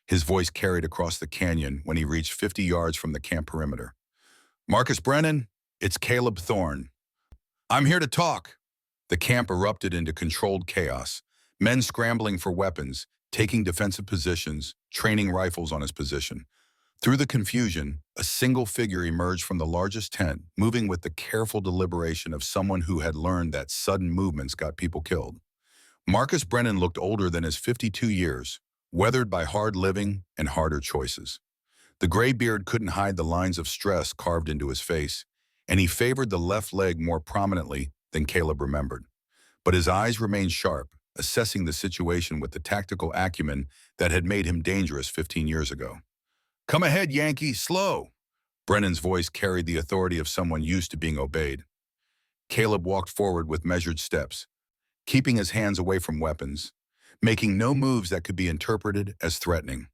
His voice carried across the canyon when he reached 50 yards from the camp perimeter. Marcus Brennan, it's Caleb Thorne. I'm here to talk. The camp erupted into controlled chaos. Men scrambling for weapons, taking defensive positions, training rifles on his position. Through the confusion, a single figure emerged from the largest tent, moving with the careful deliberation of someone who had learned that sudden movements got people killed. Marcus Brennan looked older than his 52 years, weathered by hard living and harder choices. The gray beard couldn't hide the lines of stress carved into his face, and he favored the left leg more prominently than Caleb remembered. But his eyes remained sharp, assessing the situation with the tactical acumen that had made him dangerous 15 years ago. "Come ahead, Yankee, slow!" Brennan's voice carried the authority of someone used to being obeyed. Caleb walked forward with measured steps, keeping his hands away from weapons, making no moves that could be interpreted as threatening.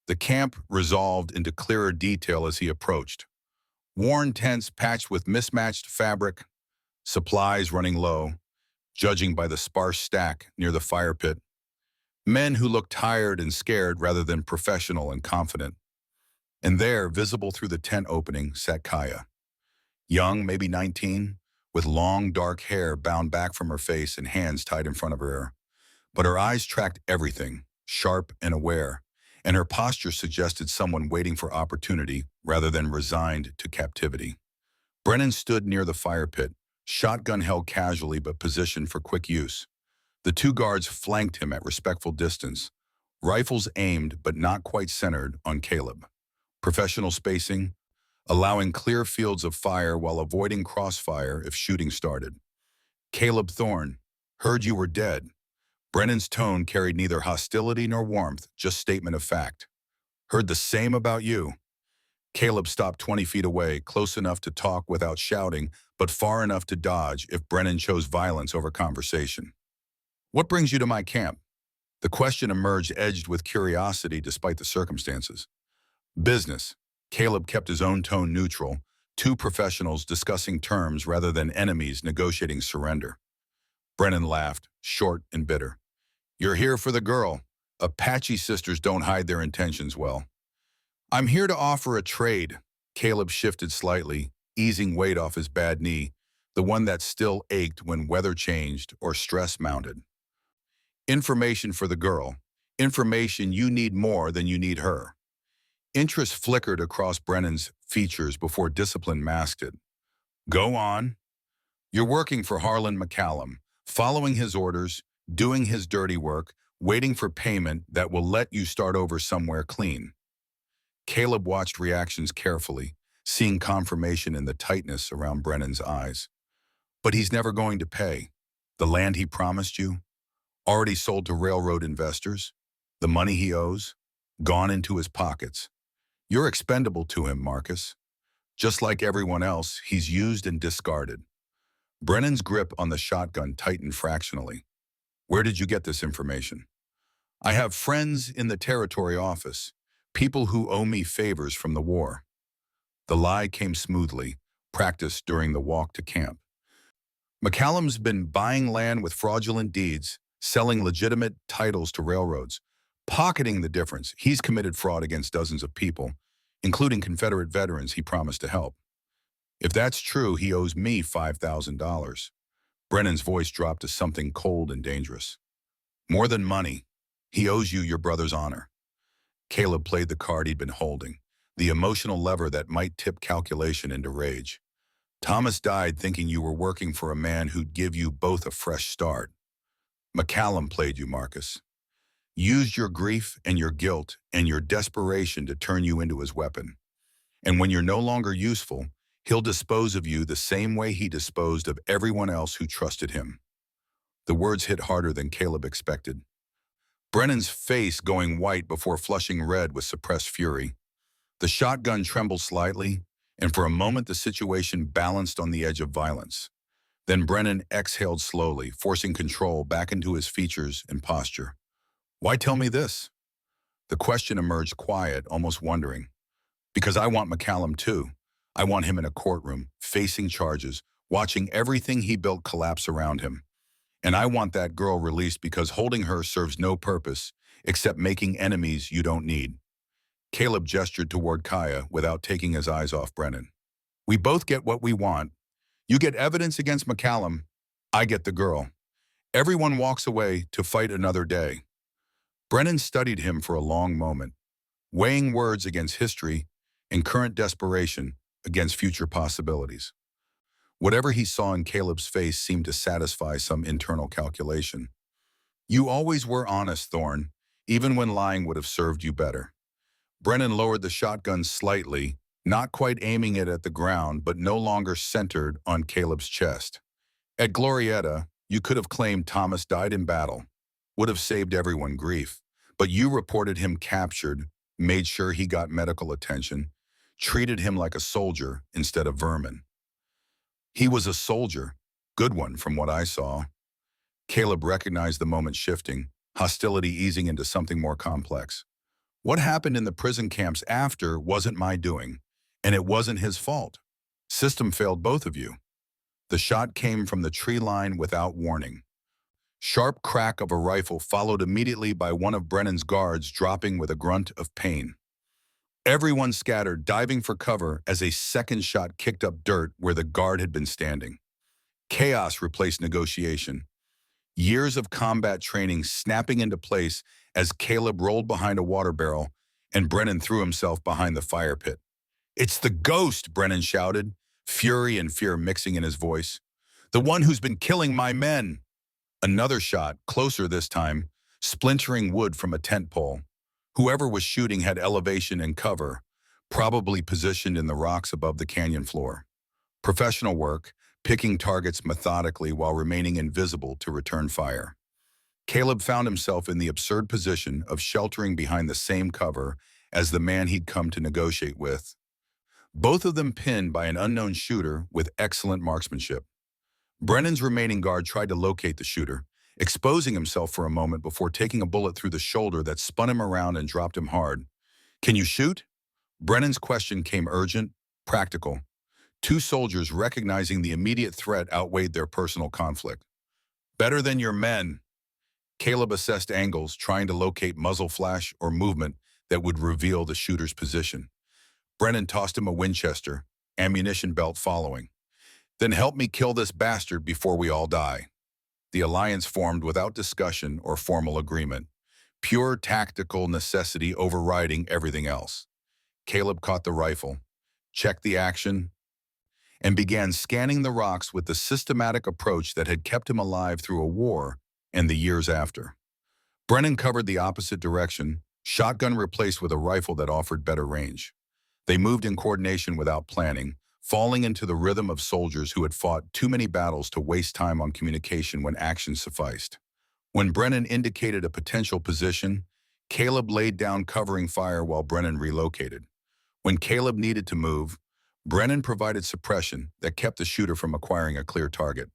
The camp resolved into clearer detail as he approached. Worn tents patched with mismatched fabric, supplies running low, judging by the sparse stack near the fire pit. Men who looked tired and scared rather than professional and confident. And there, visible through the tent opening, sat Kaya. Young, maybe 19, with long, dark hair bound back from her face and hands tied in front of her ear. But her eyes tracked everything, sharp and aware, and her posture suggested someone waiting for opportunity rather than resigned to captivity. Brennan stood near the fire pit, shotgun held casually but positioned for quick use. The two guards flanked him at respectful distance, rifles aimed but not quite centered on Caleb. Professional spacing, allowing clear fields of fire while avoiding crossfire if shooting started. "Caleb Thorne, heard you were dead." Brennan's tone carried neither hostility nor warmth, just statement of fact. "Heard the same about you." Caleb stopped 20 feet away, close enough to talk without shouting, but far enough to dodge if Brennan chose violence over conversation. "What brings you to my camp?" The question emerged edged with curiosity despite the circumstances. "Business." Caleb kept his own tone neutral, two professionals discussing terms rather than enemies negotiating surrender. Brennan laughed, short and bitter. "You're here for the girl. Apache sisters don't hide their intentions well." "I'm here to offer a trade." Caleb shifted slightly, easing weight off his bad knee, the one that still ached when weather changed or stress mounted. "Information for the girl. Information you need more than you need her." Interest flickered across Brennan's features before discipline masked it. "Go on." "You're working for Harlan McCallum, following his orders, doing his dirty work, waiting for payment that will let you start over somewhere clean." Caleb watched reactions carefully, seeing confirmation in the tightness around Brennan's eyes. "But he's never going to pay. The land he promised you? Already sold to railroad investors? The money he owes? Gone into his pockets. You're expendable to him, Marcus. Just like everyone else, he's used and discarded." Brennan's grip on the shotgun tightened fractionally. "Where did you get this information?" "I have friends in the territory office, people who owe me favors from the war." The lie came smoothly, practiced during the walk to camp. "McCallum's been buying land with fraudulent deeds, selling legitimate titles to railroads, pocketing the difference. He's committed fraud against dozens of people, including Confederate veterans he promised to help. If that's true, he owes me $5,000. Brennan's voice dropped to something cold and dangerous. "More than money. He owes you your brother's honor." Caleb played the card he'd been holding, the emotional lever that might tip calculation into rage. "Thomas died thinking you were working for a man who'd give you both a fresh start. McCallum played you, Marcus. Used your grief and your guilt and your desperation to turn you into his weapon. And when you're no longer useful, he'll dispose of you the same way he disposed of everyone else who trusted him." The words hit harder than Caleb expected. Brennan's face going white before flushing red with suppressed fury. The shotgun trembled slightly, and for a moment the situation balanced on the edge of violence. Then Brennan exhaled slowly, forcing control back into his features and posture. "Why tell me this?" The question emerged quiet, almost wondering. "Because I want McCallum too. I want him in a courtroom, facing charges, watching everything he built collapse around him. And I want that girl released because holding her serves no purpose except making enemies you don't need." Caleb gestured toward Kaya without taking his eyes off Brennan. "We both get what we want. You get evidence against McCallum. I get the girl. Everyone walks away to fight another day." Brennan studied him for a long moment, weighing words against history and current desperation against future possibilities. Whatever he saw in Caleb's face seemed to satisfy some internal calculation. You always were honest, Thorne, even when lying would have served you better. Brennan lowered the shotgun slightly, not quite aiming it at the ground, but no longer centered on Caleb's chest. At Glorieta, you could have claimed Thomas died in battle, would have saved everyone grief, but you reported him captured, made sure he got medical attention, treated him like a soldier instead of vermin. He was a soldier, good one from what I saw. Caleb recognized the moment shifting, hostility easing into something more complex. What happened in the prison camps after wasn't my doing, and it wasn't his fault. System failed both of you. The shot came from the tree line without warning. Sharp crack of a rifle followed immediately by one of Brennan's guards dropping with a grunt of pain. Everyone scattered, diving for cover as a second shot kicked up dirt where the guard had been standing. Chaos replaced negotiation. Years of combat training snapping into place as Caleb rolled behind a water barrel and Brennan threw himself behind the fire pit. "It's the ghost," Brennan shouted, fury and fear mixing in his voice. "The one who's been killing my men." Another shot, closer this time, splintering wood from a tent pole. Whoever was shooting had elevation and cover, probably positioned in the rocks above the canyon floor. Professional work, picking targets methodically while remaining invisible to return fire. Caleb found himself in the absurd position of sheltering behind the same cover as the man he'd come to negotiate with. Both of them pinned by an unknown shooter with excellent marksmanship. Brennan's remaining guard tried to locate the shooter, exposing himself for a moment before taking a bullet through the shoulder that spun him around and dropped him hard. "Can you shoot?" Brennan's question came urgent, practical. Two soldiers recognizing the immediate threat outweighed their personal conflict. "Better than your men." Caleb assessed angles, trying to locate muzzle flash or movement that would reveal the shooter's position. Brennan tossed him a Winchester, ammunition belt following. "Then help me kill this bastard before we all die." The alliance formed without discussion or formal agreement, pure tactical necessity overriding everything else. Caleb caught the rifle, checked the action, and began scanning the rocks with the systematic approach that had kept him alive through a war and the years after. Brennan covered the opposite direction, shotgun replaced with a rifle that offered better range. They moved in coordination without planning, falling into the rhythm of soldiers who had fought too many battles to waste time on communication when action sufficed. When Brennan indicated a potential position, Caleb laid down covering fire while Brennan relocated. When Caleb needed to move, Brennan provided suppression that kept the shooter from acquiring a clear target.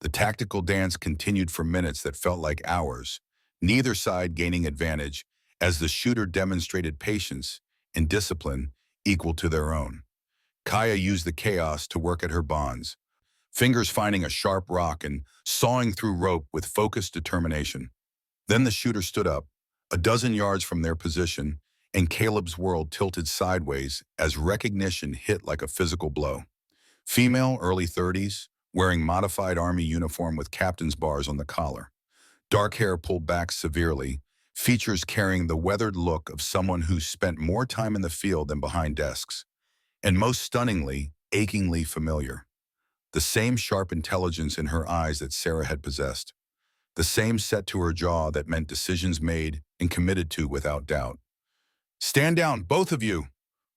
The tactical dance continued for minutes that felt like hours, neither side gaining advantage as the shooter demonstrated patience and discipline equal to their own. Kaya used the chaos to work at her bonds, fingers finding a sharp rock and sawing through rope with focused determination. Then the shooter stood up, a dozen yards from their position, and Caleb's world tilted sideways as recognition hit like a physical blow. Female, early 30s, wearing modified army uniform with captain's bars on the collar. Dark hair pulled back severely, features carrying the weathered look of someone who's spent more time in the field than behind desks. And most stunningly, achingly familiar. The same sharp intelligence in her eyes that Sarah had possessed. The same set to her jaw that meant decisions made and committed to without doubt. "Stand down, both of you!"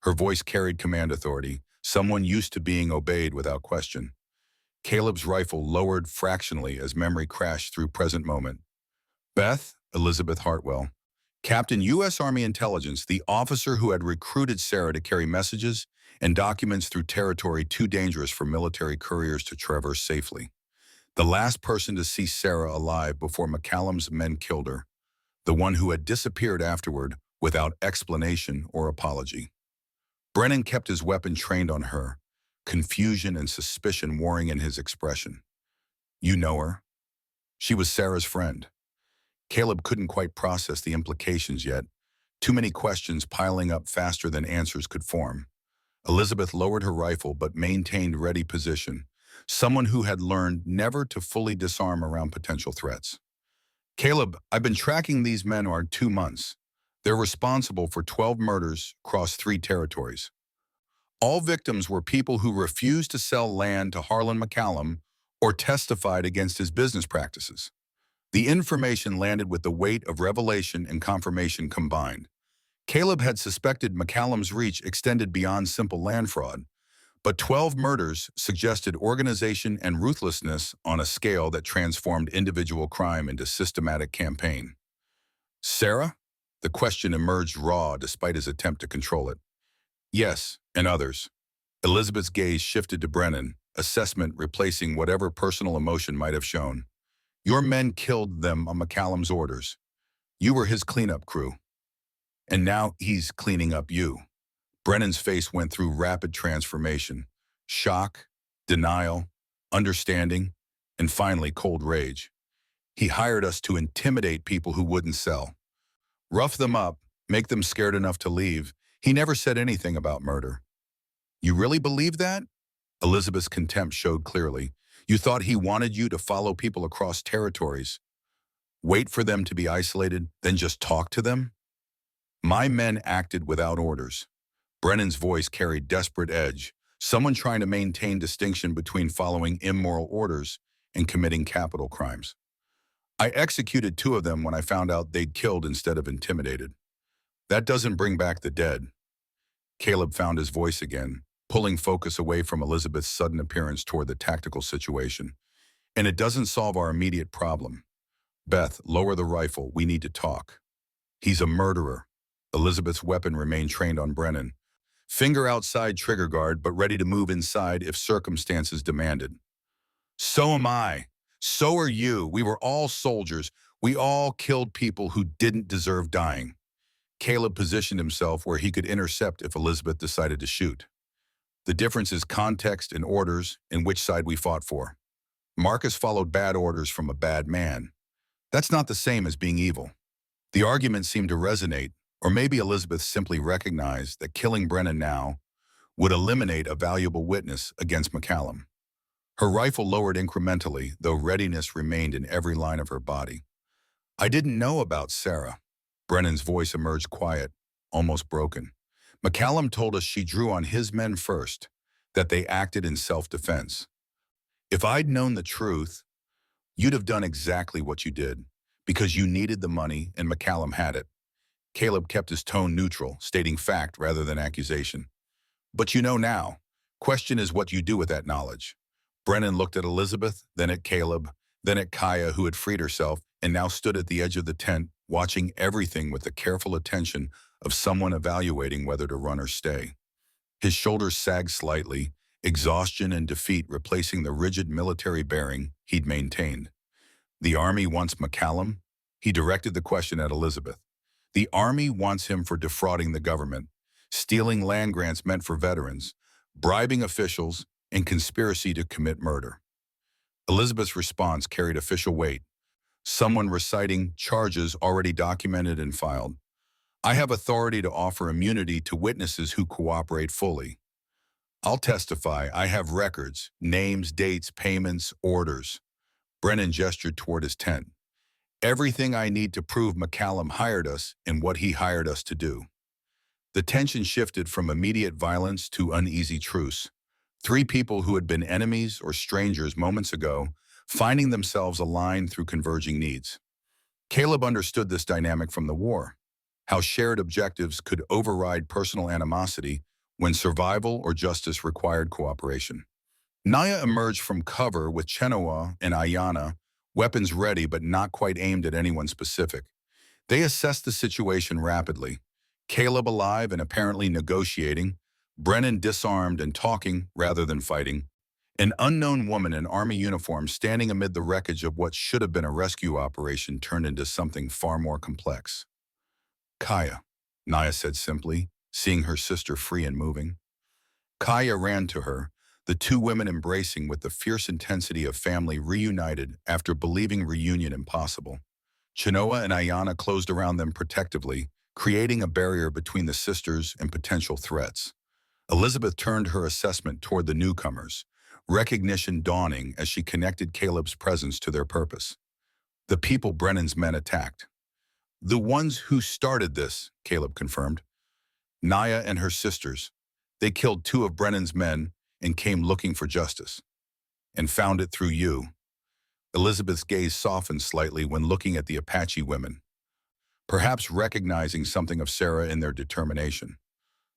Her voice carried command authority, someone used to being obeyed without question. Caleb's rifle lowered fractionally as memory crashed through present moment. Beth, Elizabeth Hartwell, Captain U.S. Army Intelligence, the officer who had recruited Sarah to carry messages and documents through territory too dangerous for military couriers to traverse safely. The last person to see Sarah alive before McCallum's men killed her. The one who had disappeared afterward without explanation or apology. Brennan kept his weapon trained on her, confusion and suspicion warring in his expression. "You know her?" She was Sarah's friend. Caleb couldn't quite process the implications yet, too many questions piling up faster than answers could form. Elizabeth lowered her rifle but maintained ready position, someone who had learned never to fully disarm around potential threats. "Caleb, I've been tracking these men for 2 months. They're responsible for 12 murders across 3 territories. All victims were people who refused to sell land to Harlan McCallum or testified against his business practices. The information landed with the weight of revelation and confirmation combined. Caleb had suspected McCallum's reach extended beyond simple land fraud, but 12 murders suggested organization and ruthlessness on a scale that transformed individual crime into systematic campaign. Sarah? The question emerged raw despite his attempt to control it. Yes, and others. Elizabeth's gaze shifted to Brennan, assessment replacing whatever personal emotion might have shown. Your men killed them on McCallum's orders. You were his cleanup crew. And now he's cleaning up you. Brennan's face went through rapid transformation. Shock, denial, understanding, and finally cold rage. He hired us to intimidate people who wouldn't sell. Rough them up, make them scared enough to leave. He never said anything about murder. You really believe that? Elizabeth's contempt showed clearly. You thought he wanted you to follow people across territories, wait for them to be isolated, then just talk to them? My men acted without orders. Brennan's voice carried desperate edge, someone trying to maintain distinction between following immoral orders and committing capital crimes. I executed 2 of them when I found out they'd killed instead of intimidated. That doesn't bring back the dead. Caleb found his voice again, pulling focus away from Elizabeth's sudden appearance toward the tactical situation. And it doesn't solve our immediate problem. Beth, lower the rifle. We need to talk. He's a murderer. Elizabeth's weapon remained trained on Brennan. Finger outside trigger guard, but ready to move inside if circumstances demanded. So am I. So are you. We were all soldiers. We all killed people who didn't deserve dying. Caleb positioned himself where he could intercept if Elizabeth decided to shoot. The difference is context and orders and which side we fought for. Marcus followed bad orders from a bad man. That's not the same as being evil. The argument seemed to resonate, or maybe Elizabeth simply recognized that killing Brennan now would eliminate a valuable witness against McCallum. Her rifle lowered incrementally, though readiness remained in every line of her body. I didn't know about Sarah. Brennan's voice emerged quiet, almost broken. McCallum told us she drew on his men first, that they acted in self-defense. If I'd known the truth, you'd have done exactly what you did, because you needed the money and McCallum had it. Caleb kept his tone neutral, stating fact rather than accusation. But you know now. Question is what you do with that knowledge. Brennan looked at Elizabeth, then at Caleb, then at Kaya, who had freed herself and now stood at the edge of the tent, watching everything with the careful attention of someone evaluating whether to run or stay. His shoulders sagged slightly, exhaustion and defeat replacing the rigid military bearing he'd maintained. The Army wants McCallum? He directed the question at Elizabeth. The Army wants him for defrauding the government, stealing land grants meant for veterans, bribing officials, and conspiracy to commit murder. Elizabeth's response carried official weight, someone reciting charges already documented and filed. I have authority to offer immunity to witnesses who cooperate fully. I'll testify. I have records, names, dates, payments, orders. Brennan gestured toward his tent. Everything I need to prove McCallum hired us and what he hired us to do. The tension shifted from immediate violence to uneasy truce. 3 people who had been enemies or strangers moments ago, finding themselves aligned through converging needs. Caleb understood this dynamic from the war, how shared objectives could override personal animosity when survival or justice required cooperation. Naya emerged from cover with Chenoa and Ayana, weapons ready but not quite aimed at anyone specific. They assessed the situation rapidly. Caleb alive and apparently negotiating, Brennan disarmed and talking rather than fighting, an unknown woman in Army uniform standing amid the wreckage of what should have been a rescue operation turned into something far more complex. Kaya, Naya said simply, seeing her sister free and moving. Kaya ran to her, the 2 women embracing with the fierce intensity of family reunited after believing reunion impossible. Chenoa and Ayana closed around them protectively, creating a barrier between the sisters and potential threats. Elizabeth turned her assessment toward the newcomers, recognition dawning as she connected Caleb's presence to their purpose. The people Brennan's men attacked. The ones who started this, Caleb confirmed. Naya and her sisters. They killed two of Brennan's men and came looking for justice. And found it through you. Elizabeth's gaze softened slightly when looking at the Apache women, perhaps recognizing something of Sarah in their determination.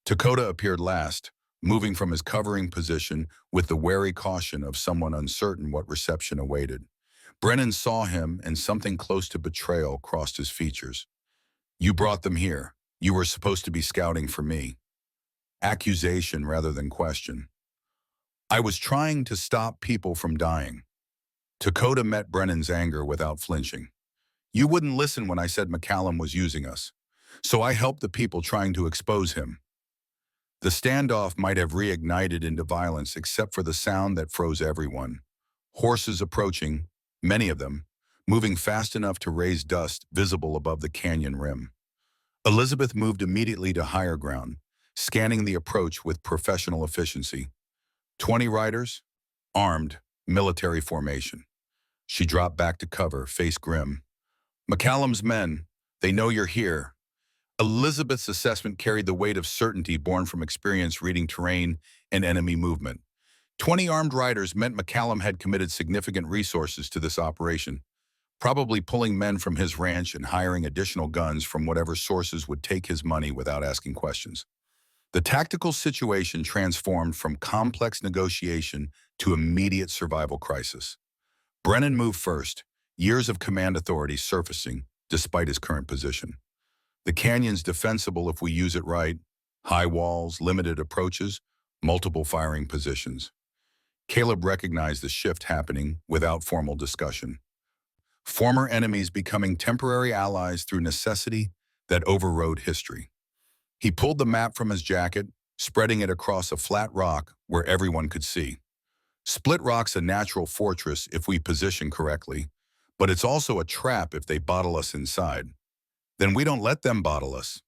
Dakota appeared last, moving from his covering position with the wary caution of someone uncertain what reception awaited. Brennan saw him, and something close to betrayal crossed his features. You brought them here. You were supposed to be scouting for me. Accusation rather than question. I was trying to stop people from dying. Dakota met Brennan's anger without flinching. You wouldn't listen when I said McCallum was using us, so I helped the people trying to expose him. The standoff might have reignited into violence except for the sound that froze everyone. Horses approaching, many of them, moving fast enough to raise dust visible above the canyon rim. Elizabeth moved immediately to higher ground, scanning the approach with professional efficiency. 20 riders, armed, military formation. She dropped back to cover, face grim. McCallum's men, they know you're here. Elizabeth's assessment carried the weight of certainty born from experience reading terrain and enemy movement. 20 armed riders meant McCallum had committed significant resources to this operation, probably pulling men from his ranch and hiring additional guns from whatever sources would take his money without asking questions. The tactical situation transformed from complex negotiation to immediate survival crisis. Brennan moved first, years of command authority surfacing despite his current position. The canyon's defensible if we use it right. High walls, limited approaches, multiple firing positions. Caleb recognized the shift happening without formal discussion. Former enemies becoming temporary allies through necessity that overrode history. He pulled the map from his jacket, spreading it across a flat rock where everyone could see. Split Rock's a natural fortress if we position correctly, but it's also a trap if they bottle us inside. Then we don't let them bottle us.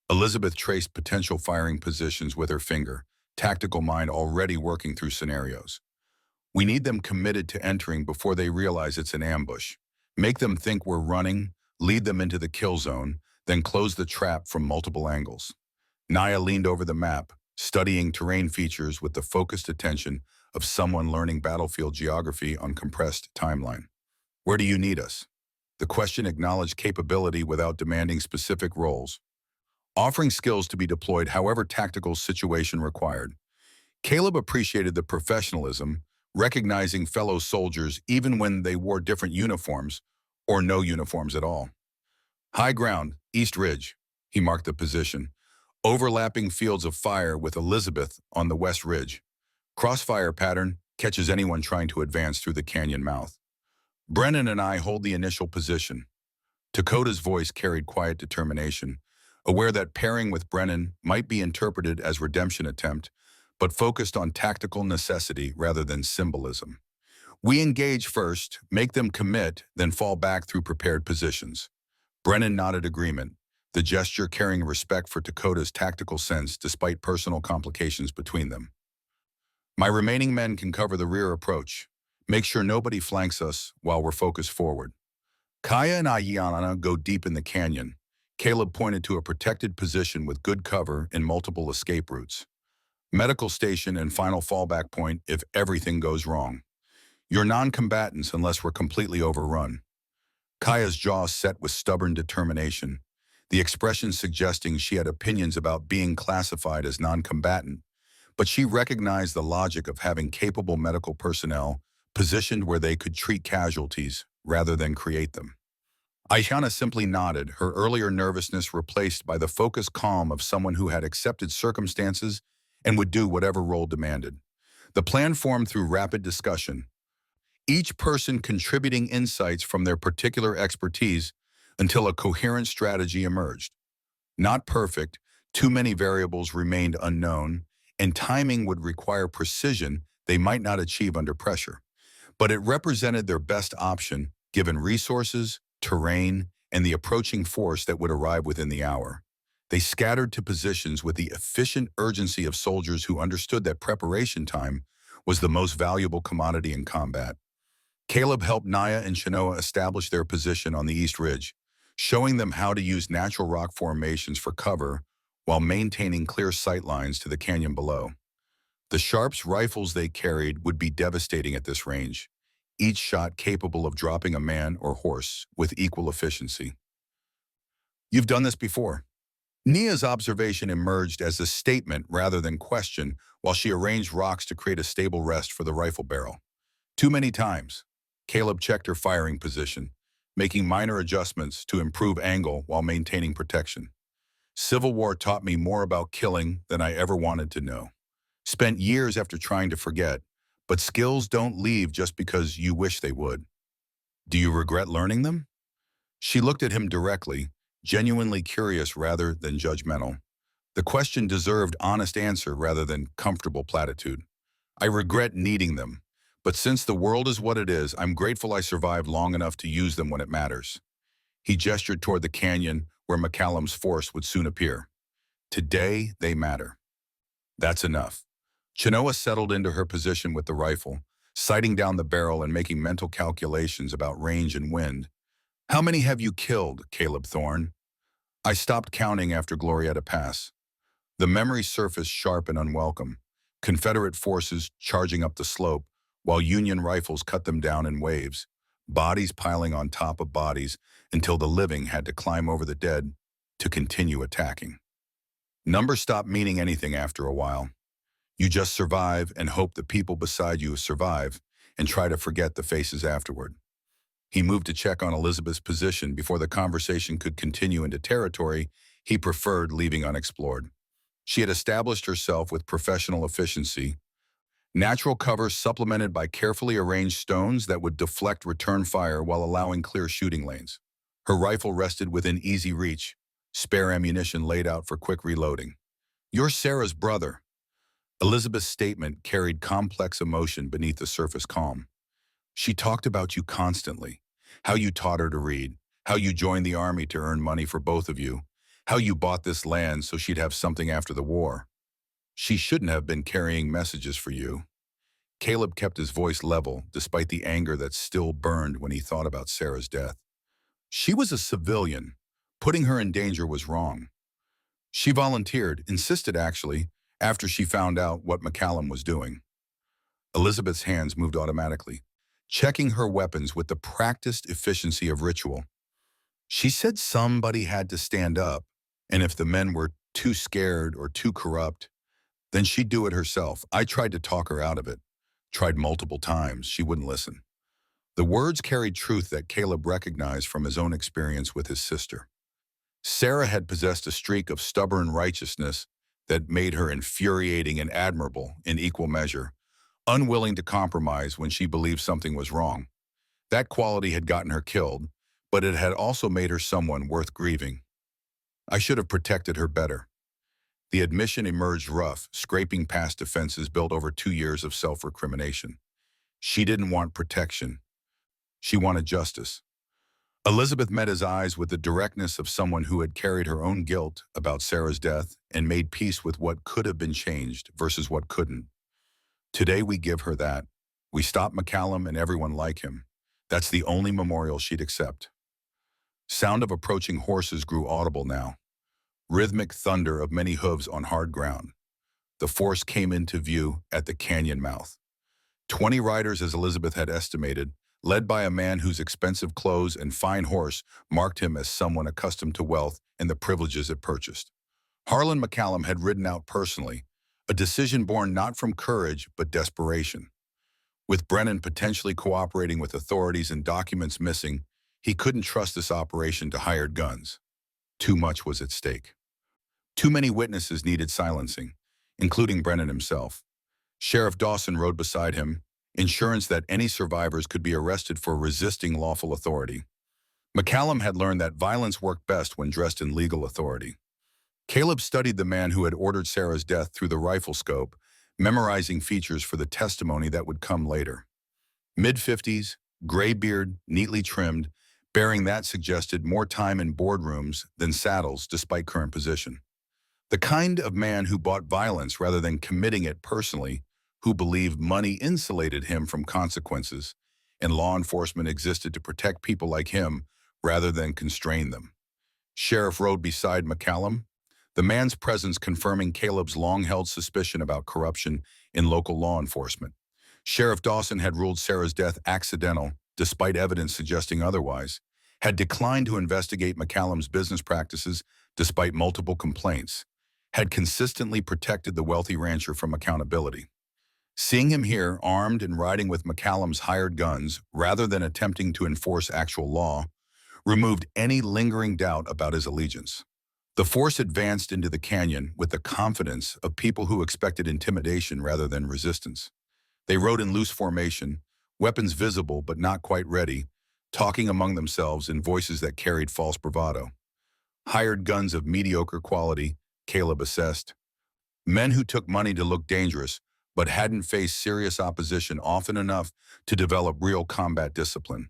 Elizabeth traced potential firing positions with her finger, tactical mind already working through scenarios. We need them committed to entering before they realize it's an ambush. Make them think we're running, lead them into the kill zone, then close the trap from multiple angles. Naya leaned over the map, studying terrain features with the focused attention of someone learning battlefield geography on compressed timeline. Where do you need us? The question acknowledged capability without demanding specific roles, offering skills to be deployed however tactical situation required. Caleb appreciated the professionalism, recognizing fellow soldiers even when they wore different uniforms or no uniforms at all. High ground, East Ridge, he marked the position. Overlapping fields of fire with Elizabeth on the West Ridge. Crossfire pattern catches anyone trying to advance through the canyon mouth. Brennan and I hold the initial position. Dakota's voice carried quiet determination, aware that pairing with Brennan might be interpreted as redemption attempt, but focused on tactical necessity rather than symbolism. We engage first, make them commit, then fall back through prepared positions. Brennan nodded agreement, the gesture carrying respect for Dakota's tactical sense despite personal complications between them. My remaining men can cover the rear approach. Make sure nobody flanks us while we're focused forward. Kaya and Ayanna go deep in the canyon. Caleb pointed to a protected position with good cover and multiple escape routes. Medical station and final fallback point if everything goes wrong. You're non-combatants unless we're completely overrun. Kaya's jaw set with stubborn determination, the expression suggesting she had opinions about being classified as non-combatant, but she recognized the logic of having capable medical personnel positioned where they could treat casualties rather than create them. Ayanna simply nodded, her earlier nervousness replaced by the focused calm of someone who had accepted circumstances and would do whatever role demanded. The plan formed through rapid discussion, each person contributing insights from their particular expertise until a coherent strategy emerged. Not perfect, too many variables remained unknown, and timing would require precision they might not achieve under pressure. But it represented their best option given resources, terrain, and the approaching force that would arrive within the hour. They scattered to positions with the efficient urgency of soldiers who understood that preparation time was the most valuable commodity in combat. Caleb helped Naya and Shanoa establish their position on the East Ridge, showing them how to use natural rock formations for cover while maintaining clear sight lines to the canyon below. The Sharps rifles they carried would be devastating at this range, each shot capable of dropping a man or horse with equal efficiency. You've done this before. Nia's observation emerged as a statement rather than question while she arranged rocks to create a stable rest for the rifle barrel. Too many times. Caleb checked her firing position, making minor adjustments to improve angle while maintaining protection. Civil War taught me more about killing than I ever wanted to know. Spent years after trying to forget, but skills don't leave just because you wish they would. Do you regret learning them? She looked at him directly, genuinely curious rather than judgmental. The question deserved honest answer rather than comfortable platitude. I regret needing them, but since the world is what it is, I'm grateful I survived long enough to use them when it matters. He gestured toward the canyon where McCallum's force would soon appear. Today, they matter. That's enough. Chenoa settled into her position with the rifle, sighting down the barrel and making mental calculations about range and wind. How many have you killed, Caleb Thorne? I stopped counting after Glorietta Pass. The memory surfaced sharp and unwelcome. Confederate forces charging up the slope, while Union rifles cut them down in waves, bodies piling on top of bodies until the living had to climb over the dead to continue attacking. Numbers stop meaning anything after a while. You just survive and hope the people beside you survive and try to forget the faces afterward. He moved to check on Elizabeth's position before the conversation could continue into territory he preferred leaving unexplored. She had established herself with professional efficiency, natural cover supplemented by carefully arranged stones that would deflect return fire while allowing clear shooting lanes. Her rifle rested within easy reach, spare ammunition laid out for quick reloading. "You're Sarah's brother." Elizabeth's statement carried complex emotion beneath the surface calm. She talked about you constantly, how you taught her to read, how you joined the army to earn money for both of you, how you bought this land so she'd have something after the war. She shouldn't have been carrying messages for you. Caleb kept his voice level despite the anger that still burned when he thought about Sarah's death. She was a civilian. Putting her in danger was wrong. She volunteered, insisted actually, after she found out what McCallum was doing. Elizabeth's hands moved automatically, checking her weapons with the practiced efficiency of ritual. She said somebody had to stand up, and if the men were too scared or too corrupt, then she'd do it herself. I tried to talk her out of it. Tried multiple times. She wouldn't listen. The words carried truth that Caleb recognized from his own experience with his sister. Sarah had possessed a streak of stubborn righteousness that made her infuriating and admirable in equal measure, unwilling to compromise when she believed something was wrong. That quality had gotten her killed, but it had also made her someone worth grieving. I should have protected her better. The admission emerged rough, scraping past defenses built over 2 years of self-recrimination. She didn't want protection. She wanted justice. Elizabeth met his eyes with the directness of someone who had carried her own guilt about Sarah's death and made peace with what could have been changed versus what couldn't. Today we give her that. We stop McCallum and everyone like him. That's the only memorial she'd accept. Sound of approaching horses grew audible now. Rhythmic thunder of many hooves on hard ground. The force came into view at the canyon mouth. 20 riders as Elizabeth had estimated, led by a man whose expensive clothes and fine horse marked him as someone accustomed to wealth and the privileges it purchased. Harlan McCallum had ridden out personally, a decision born not from courage but desperation. With Brennan potentially cooperating with authorities and documents missing, he couldn't trust this operation to hired guns. Too much was at stake. Too many witnesses needed silencing, including Brennan himself. Sheriff Dawson rode beside him, assurance that any survivors could be arrested for resisting lawful authority. McCallum had learned that violence worked best when dressed in legal authority. Caleb studied the man who had ordered Sarah's death through the rifle scope, memorizing features for the testimony that would come later. Mid-50s, gray beard, neatly trimmed, bearing that suggested more time in boardrooms than saddles despite current position. The kind of man who bought violence rather than committing it personally, who believed money insulated him from consequences, and law enforcement existed to protect people like him rather than constrain them. Sheriff rode beside McCallum, the man's presence confirming Caleb's long-held suspicion about corruption in local law enforcement. Sheriff Dawson had ruled Sarah's death accidental, despite evidence suggesting otherwise, had declined to investigate McCallum's business practices despite multiple complaints, had consistently protected the wealthy rancher from accountability. Seeing him here, armed and riding with McCallum's hired guns, rather than attempting to enforce actual law, removed any lingering doubt about his allegiance. The force advanced into the canyon with the confidence of people who expected intimidation rather than resistance. They rode in loose formation, weapons visible but not quite ready, talking among themselves in voices that carried false bravado. Hired guns of mediocre quality, Caleb assessed. Men who took money to look dangerous, but hadn't faced serious opposition often enough to develop real combat discipline.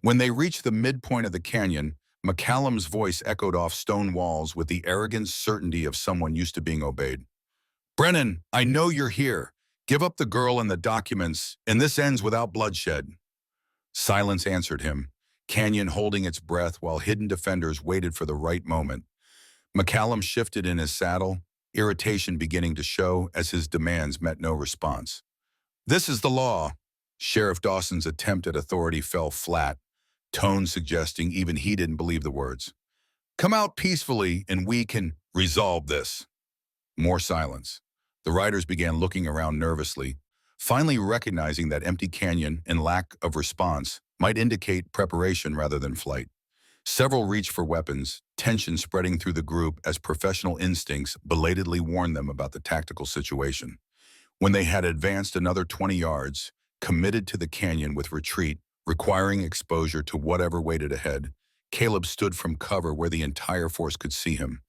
When they reached the midpoint of the canyon, McCallum's voice echoed off stone walls with the arrogant certainty of someone used to being obeyed. "Brennan, I know you're here. Give up the girl and the documents, and this ends without bloodshed." Silence answered him, canyon holding its breath while hidden defenders waited for the right moment. McCallum shifted in his saddle, irritation beginning to show as his demands met no response. "This is the law." Sheriff Dawson's attempt at authority fell flat, tone suggesting even he didn't believe the words. "Come out peacefully and we can resolve this." More silence. The riders began looking around nervously, finally recognizing that empty canyon and lack of response might indicate preparation rather than flight. Several reached for weapons, tension spreading through the group as professional instincts belatedly warned them about the tactical situation. When they had advanced another 20 yards, committed to the canyon with retreat, requiring exposure to whatever waited ahead, Caleb stood from cover where the entire force could see him.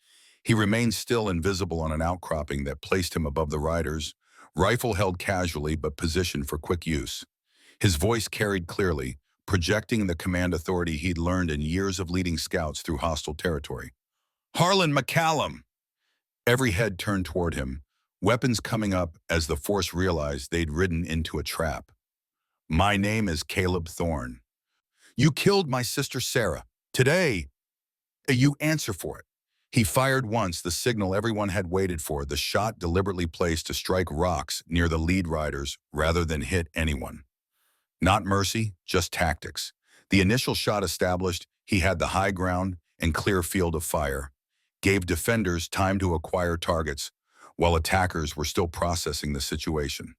He remained still and visible on an outcropping that placed him above the riders, rifle held casually but positioned for quick use. His voice carried clearly, projecting the command authority he'd learned in years of leading scouts through hostile territory. "Harlan McCallum!" Every head turned toward him, weapons coming up as the force realized they'd ridden into a trap. "My name is Caleb Thorne. You killed my sister Sarah. Today, you answer for it." He fired once, the signal everyone had waited for, the shot deliberately placed to strike rocks near the lead riders rather than hit anyone. Not mercy, just tactics. The initial shot established he had the high ground and clear field of fire, gave defenders time to acquire targets, while attackers were still processing the situation.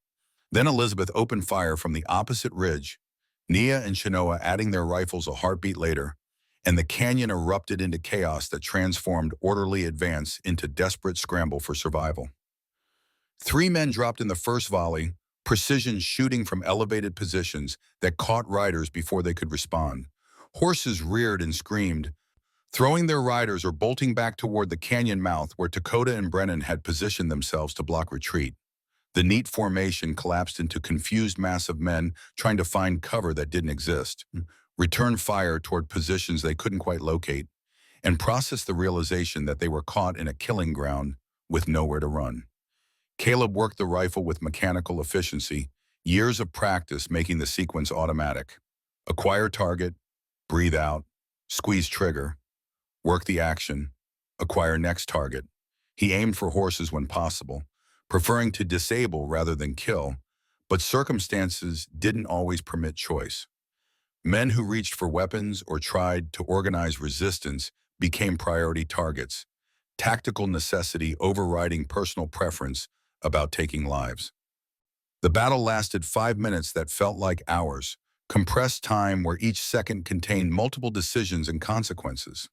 Then Elizabeth opened fire from the opposite ridge, Nia and Chenoa adding their rifles a heartbeat later, and the canyon erupted into chaos that transformed orderly advance into desperate scramble for survival. 3 men dropped in the first volley, precision shooting from elevated positions that caught riders before they could respond. Horses reared and screamed, throwing their riders or bolting back toward the canyon mouth where Dakota and Brennan had positioned themselves to block retreat. The neat formation collapsed into confused mass of men trying to find cover that didn't exist, return fire toward positions they couldn't quite locate, and process the realization that they were caught in a killing ground with nowhere to run. Caleb worked the rifle with mechanical efficiency, years of practice making the sequence automatic. Acquire target, breathe out, squeeze trigger, work the action, acquire next target. He aimed for horses when possible, preferring to disable rather than kill, but circumstances didn't always permit choice. Men who reached for weapons or tried to organize resistance became priority targets, tactical necessity overriding personal preference about taking lives. The battle lasted 5 minutes that felt like hours, compressed time where each second contained multiple decisions and consequences.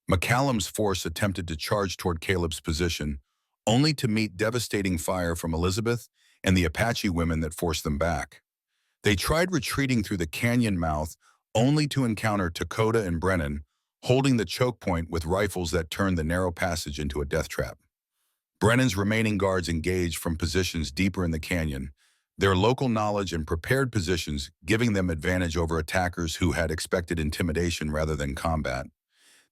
McCallum's force attempted to charge toward Caleb's position, only to meet devastating fire from Elizabeth and the Apache women that forced them back. They tried retreating through the canyon mouth, only to encounter Dakota and Brennan, holding the choke point with rifles that turned the narrow passage into a death trap. Brennan's remaining guards engaged from positions deeper in the canyon, their local knowledge and prepared positions giving them advantage over attackers who had expected intimidation rather than combat.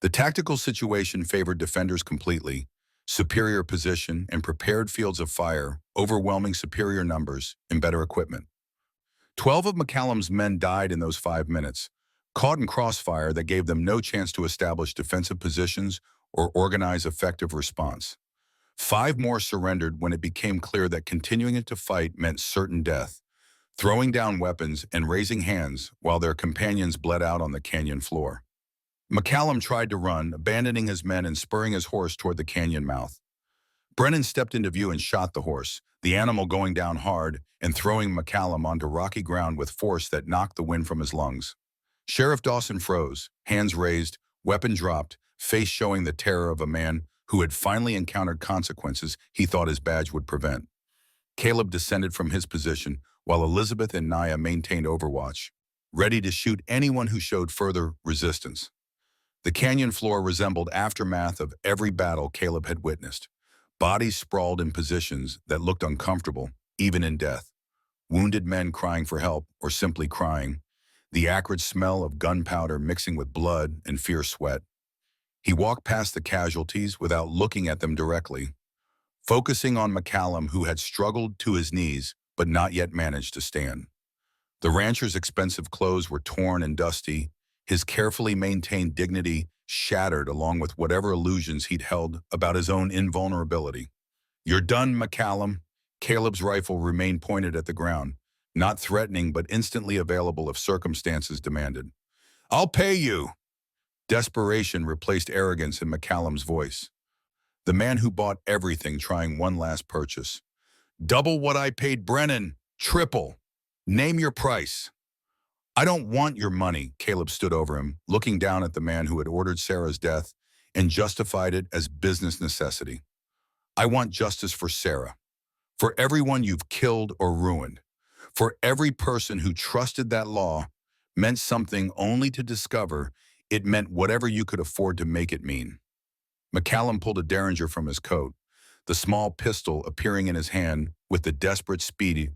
The tactical situation favored defenders completely, superior position and prepared fields of fire, overwhelming superior numbers, and better equipment. 12 of McCallum's men died in those 5 minutes, caught in crossfire that gave them no chance to establish defensive positions or organize effective response. 5 more surrendered when it became clear that continuing to fight meant certain death, throwing down weapons and raising hands while their companions bled out on the canyon floor. McCallum tried to run, abandoning his men and spurring his horse toward the canyon mouth. Brennan stepped into view and shot the horse, the animal going down hard and throwing McCallum onto rocky ground with force that knocked the wind from his lungs. Sheriff Dawson froze, hands raised, weapon dropped, face showing the terror of a man who had finally encountered consequences he thought his badge would prevent. Caleb descended from his position, while Elizabeth and Naya maintained overwatch, ready to shoot anyone who showed further resistance. The canyon floor resembled aftermath of every battle Caleb had witnessed. Bodies sprawled in positions that looked uncomfortable, even in death. Wounded men crying for help, or simply crying. The acrid smell of gunpowder mixing with blood and fierce sweat. He walked past the casualties without looking at them directly, focusing on McCallum, who had struggled to his knees but not yet managed to stand. The rancher's expensive clothes were torn and dusty, his carefully maintained dignity shattered along with whatever illusions he'd held about his own invulnerability. "You're done, McCallum." Caleb's rifle remained pointed at the ground, not threatening but instantly available if circumstances demanded. "I'll pay you." Desperation replaced arrogance in McCallum's voice. The man who bought everything trying one last purchase. "Double what I paid Brennan. Triple. Name your price." "I don't want your money." Caleb stood over him, looking down at the man who had ordered Sarah's death and justified it as business necessity. "I want justice for Sarah, for everyone you've killed or ruined, for every person who trusted that law meant something only to discover it meant whatever you could afford to make it mean." McCallum pulled a derringer from his coat, the small pistol appearing in his hand with the desperate speed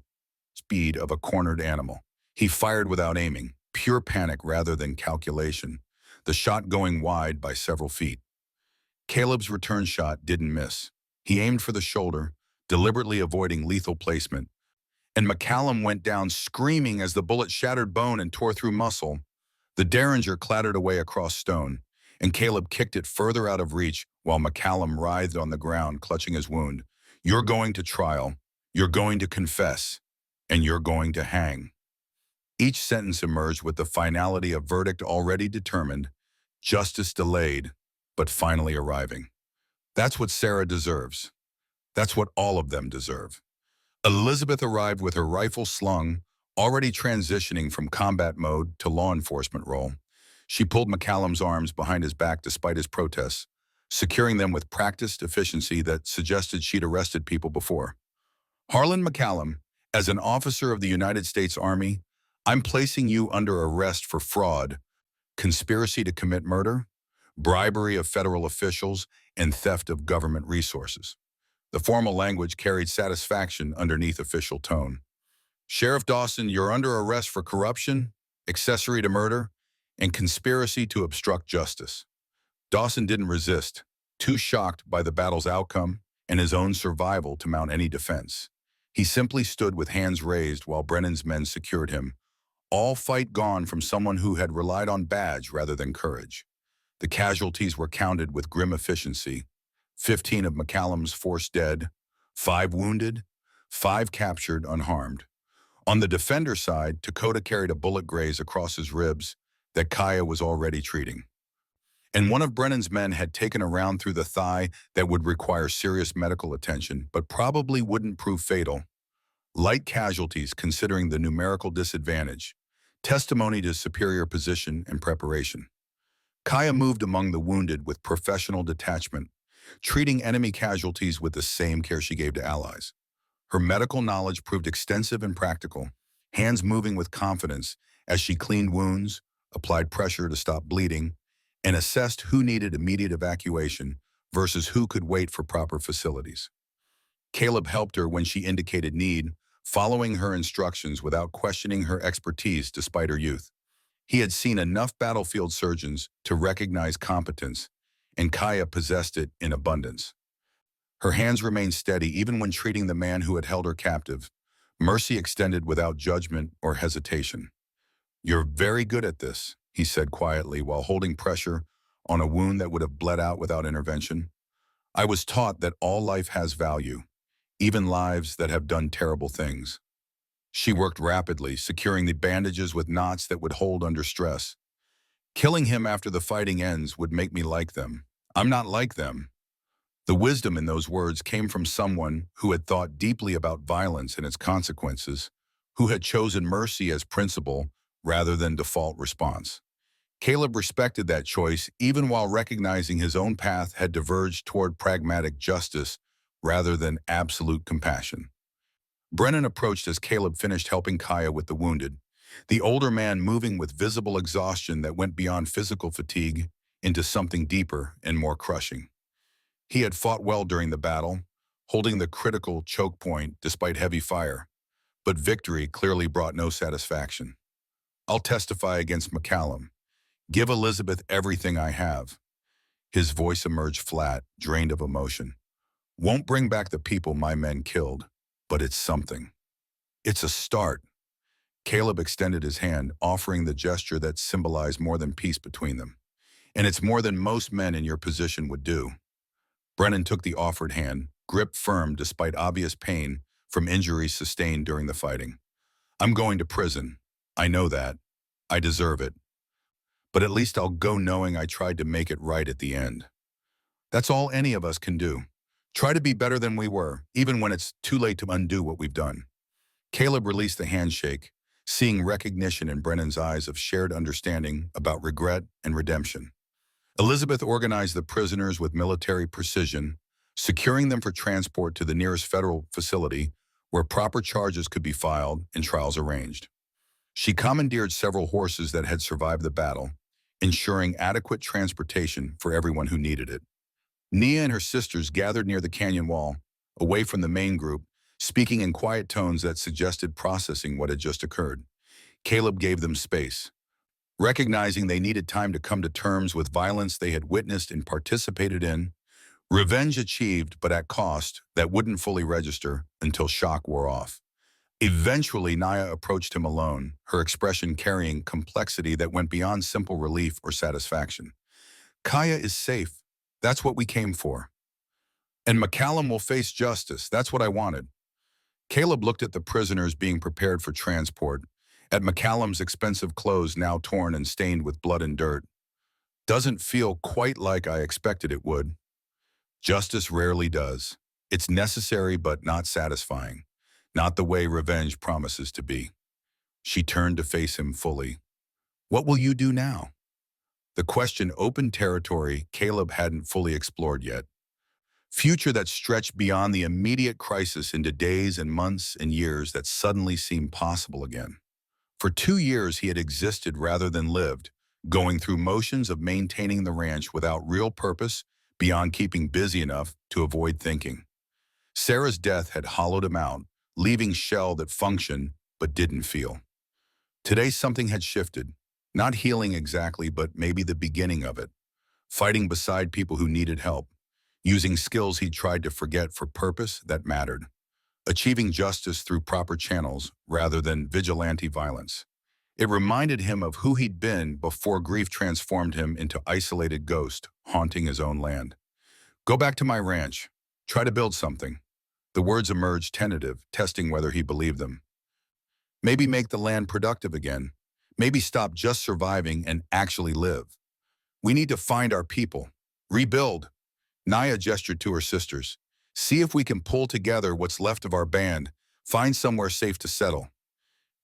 of a cornered animal. He fired without aiming, pure panic rather than calculation, the shot going wide by several feet. Caleb's return shot didn't miss. He aimed for the shoulder, deliberately avoiding lethal placement, and McCallum went down screaming as the bullet shattered bone and tore through muscle. The derringer clattered away across stone, and Caleb kicked it further out of reach while McCallum writhed on the ground, clutching his wound. "You're going to trial, you're going to confess, and you're going to hang." Each sentence emerged with the finality of verdict already determined, justice delayed, but finally arriving. That's what Sarah deserves. That's what all of them deserve. Elizabeth arrived with her rifle slung, already transitioning from combat mode to law enforcement role. She pulled McCallum's arms behind his back despite his protests, securing them with practiced efficiency that suggested she'd arrested people before. "Harlan McCallum, as an officer of the United States Army, I'm placing you under arrest for fraud, conspiracy to commit murder, bribery of federal officials, and theft of government resources." The formal language carried satisfaction underneath official tone. "Sheriff Dawson, you're under arrest for corruption, accessory to murder, and conspiracy to obstruct justice." Dawson didn't resist, too shocked by the battle's outcome and his own survival to mount any defense. He simply stood with hands raised while Brennan's men secured him, all fight gone from someone who had relied on badge rather than courage. The casualties were counted with grim efficiency. 15 of McCallum's force dead, 5 wounded, 5 captured unharmed. On the defender side, Dakota carried a bullet graze across his ribs that Kaya was already treating. And one of Brennan's men had taken a round through the thigh that would require serious medical attention, but probably wouldn't prove fatal. Light casualties considering the numerical disadvantage, testimony to superior position and preparation. Kaya moved among the wounded with professional detachment, treating enemy casualties with the same care she gave to allies. Her medical knowledge proved extensive and practical, hands moving with confidence as she cleaned wounds, applied pressure to stop bleeding, and assessed who needed immediate evacuation versus who could wait for proper facilities. Caleb helped her when she indicated need, following her instructions without questioning her expertise despite her youth. He had seen enough battlefield surgeons to recognize competence, and Kaya possessed it in abundance. Her hands remained steady even when treating the man who had held her captive, mercy extended without judgment or hesitation. "You're very good at this," he said quietly while holding pressure on a wound that would have bled out without intervention. I was taught that all life has value, even lives that have done terrible things. She worked rapidly, securing the bandages with knots that would hold under stress. Killing him after the fighting ends would make me like them. I'm not like them. The wisdom in those words came from someone who had thought deeply about violence and its consequences, who had chosen mercy as principle rather than default response. Caleb respected that choice even while recognizing his own path had diverged toward pragmatic justice rather than absolute compassion. Brennan approached as Caleb finished helping Kaya with the wounded, the older man moving with visible exhaustion that went beyond physical fatigue into something deeper and more crushing. He had fought well during the battle, holding the critical choke point despite heavy fire, but victory clearly brought no satisfaction. I'll testify against McCallum. Give Elizabeth everything I have. His voice emerged flat, drained of emotion. Won't bring back the people my men killed, but it's something. It's a start. Caleb extended his hand, offering the gesture that symbolized more than peace between them. And it's more than most men in your position would do. Brennan took the offered hand, gripped firm despite obvious pain from injuries sustained during the fighting. I'm going to prison. I know that. I deserve it. But at least I'll go knowing I tried to make it right at the end. That's all any of us can do. Try to be better than we were, even when it's too late to undo what we've done. Caleb released the handshake, seeing recognition in Brennan's eyes of shared understanding about regret and redemption. Elizabeth organized the prisoners with military precision, securing them for transport to the nearest federal facility where proper charges could be filed and trials arranged. She commandeered several horses that had survived the battle, ensuring adequate transportation for everyone who needed it. Nia and her sisters gathered near the canyon wall, away from the main group, speaking in quiet tones that suggested processing what had just occurred. Caleb gave them space, recognizing they needed time to come to terms with violence they had witnessed and participated in. Revenge achieved, but at cost that wouldn't fully register until shock wore off. Eventually, Nia approached him alone, her expression carrying complexity that went beyond simple relief or satisfaction. Kaya is safe. That's what we came for. And McCallum will face justice. That's what I wanted. Caleb looked at the prisoners being prepared for transport, at McCallum's expensive clothes now torn and stained with blood and dirt. Doesn't feel quite like I expected it would. Justice rarely does. It's necessary but not satisfying. Not the way revenge promises to be. She turned to face him fully. What will you do now? The question opened territory Caleb hadn't fully explored yet. Future that stretched beyond the immediate crisis into days and months and years that suddenly seemed possible again. For 2 years he had existed rather than lived, going through motions of maintaining the ranch without real purpose beyond keeping busy enough to avoid thinking. Sarah's death had hollowed him out, leaving shell that functioned but didn't feel. Today something had shifted, not healing exactly, but maybe the beginning of it. Fighting beside people who needed help, using skills he'd tried to forget for purpose that mattered. Achieving justice through proper channels rather than vigilante violence. It reminded him of who he'd been before grief transformed him into isolated ghost, haunting his own land. Go back to my ranch. Try to build something. The words emerged tentative, testing whether he believed them. Maybe make the land productive again. Maybe stop just surviving and actually live. We need to find our people. Rebuild. Nia gestured to her sisters. See if we can pull together what's left of our band, find somewhere safe to settle.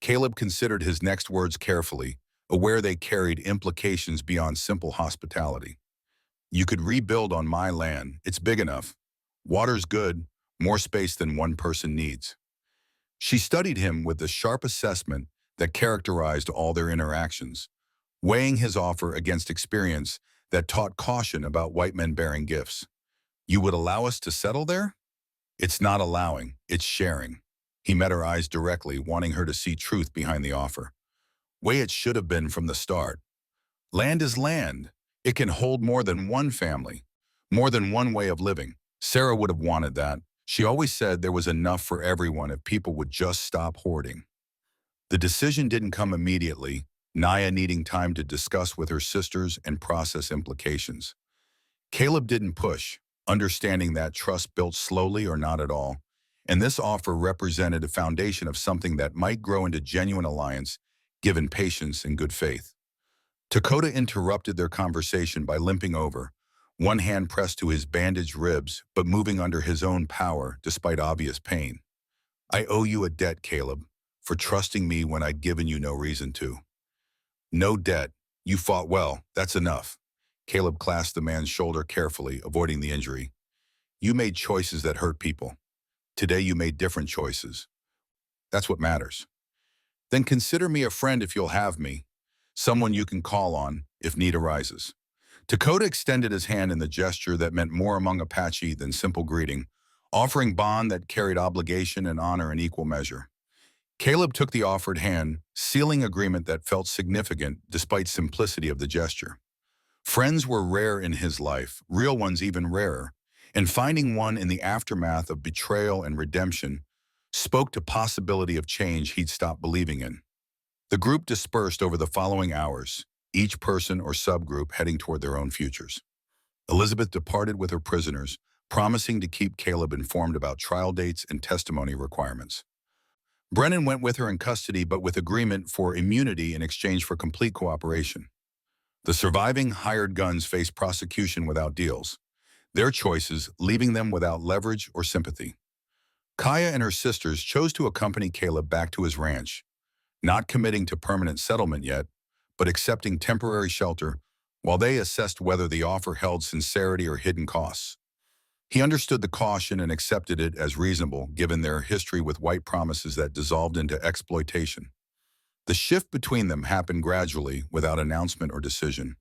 Caleb considered his next words carefully, aware they carried implications beyond simple hospitality. You could rebuild on my land. It's big enough. Water's good, more space than one person needs. She studied him with the sharp assessment that characterized all their interactions, weighing his offer against experience that taught caution about white men bearing gifts. You would allow us to settle there? It's not allowing, it's sharing. He met her eyes directly, wanting her to see truth behind the offer. Way it should have been from the start. Land is land. It can hold more than one family, more than one way of living. Sarah would have wanted that. She always said there was enough for everyone if people would just stop hoarding. The decision didn't come immediately. Naya needing time to discuss with her sisters and process implications. Caleb didn't push, understanding that trust built slowly or not at all, and this offer represented a foundation of something that might grow into genuine alliance, given patience and good faith. Dakota interrupted their conversation by limping over, one hand pressed to his bandaged ribs, but moving under his own power despite obvious pain. I owe you a debt, Caleb, for trusting me when I'd given you no reason to. No debt. You fought well. That's enough. Caleb clasped the man's shoulder carefully, avoiding the injury. You made choices that hurt people. Today you made different choices. That's what matters. Then consider me a friend if you'll have me, someone you can call on if need arises. Dakota extended his hand in the gesture that meant more among Apache than simple greeting, offering bond that carried obligation and honor in equal measure. Caleb took the offered hand, sealing agreement that felt significant despite simplicity of the gesture. Friends were rare in his life, real ones even rarer, and finding one in the aftermath of betrayal and redemption spoke to possibility of change he'd stopped believing in. The group dispersed over the following hours, each person or subgroup heading toward their own futures. Elizabeth departed with her prisoners, promising to keep Caleb informed about trial dates and testimony requirements. Brennan went with her in custody but with agreement for immunity in exchange for complete cooperation. The surviving hired guns faced prosecution without deals, their choices leaving them without leverage or sympathy. Kaya and her sisters chose to accompany Caleb back to his ranch, not committing to permanent settlement yet, but accepting temporary shelter while they assessed whether the offer held sincerity or hidden costs. He understood the caution and accepted it as reasonable given their history with white promises that dissolved into exploitation. The shift between them happened gradually, without announcement or decision.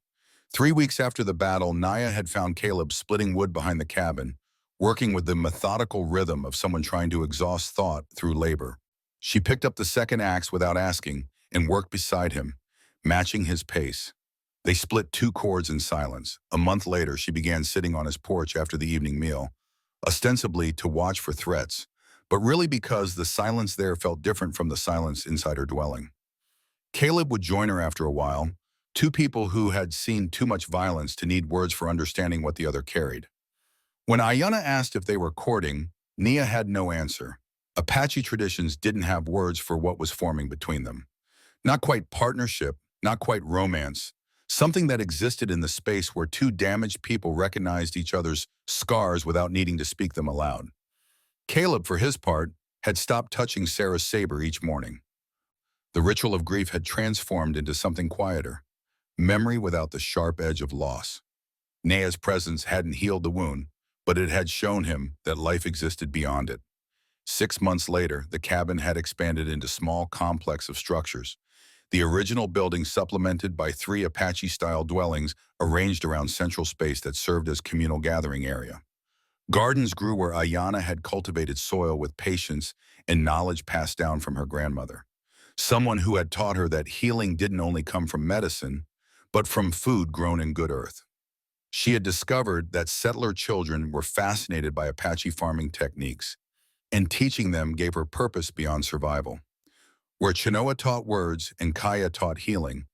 3 weeks after the battle, Naya had found Caleb splitting wood behind the cabin, working with the methodical rhythm of someone trying to exhaust thought through labor. She picked up the second axe without asking and worked beside him, matching his pace. They split 2 cords in silence. A month later, she began sitting on his porch after the evening meal, ostensibly to watch for threats, but really because the silence there felt different from the silence inside her dwelling. Caleb would join her after a while, 2 people who had seen too much violence to need words for understanding what the other carried. When Ayanna asked if they were courting, Nia had no answer. Apache traditions didn't have words for what was forming between them. Not quite partnership, not quite romance, something that existed in the space where 2 damaged people recognized each other's scars without needing to speak them aloud. Caleb, for his part, had stopped touching Sarah's saber each morning. The ritual of grief had transformed into something quieter, memory without the sharp edge of loss. Nea's presence hadn't healed the wound, but it had shown him that life existed beyond it. 6 months later, the cabin had expanded into a small complex of structures, the original building supplemented by 3 Apache-style dwellings arranged around central space that served as communal gathering area. Gardens grew where Ayanna had cultivated soil with patience and knowledge passed down from her grandmother, someone who had taught her that healing didn't only come from medicine, but from food grown in good earth. She had discovered that settler children were fascinated by Apache farming techniques, and teaching them gave her purpose beyond survival. Where Chinoa taught words and Kaya taught healing,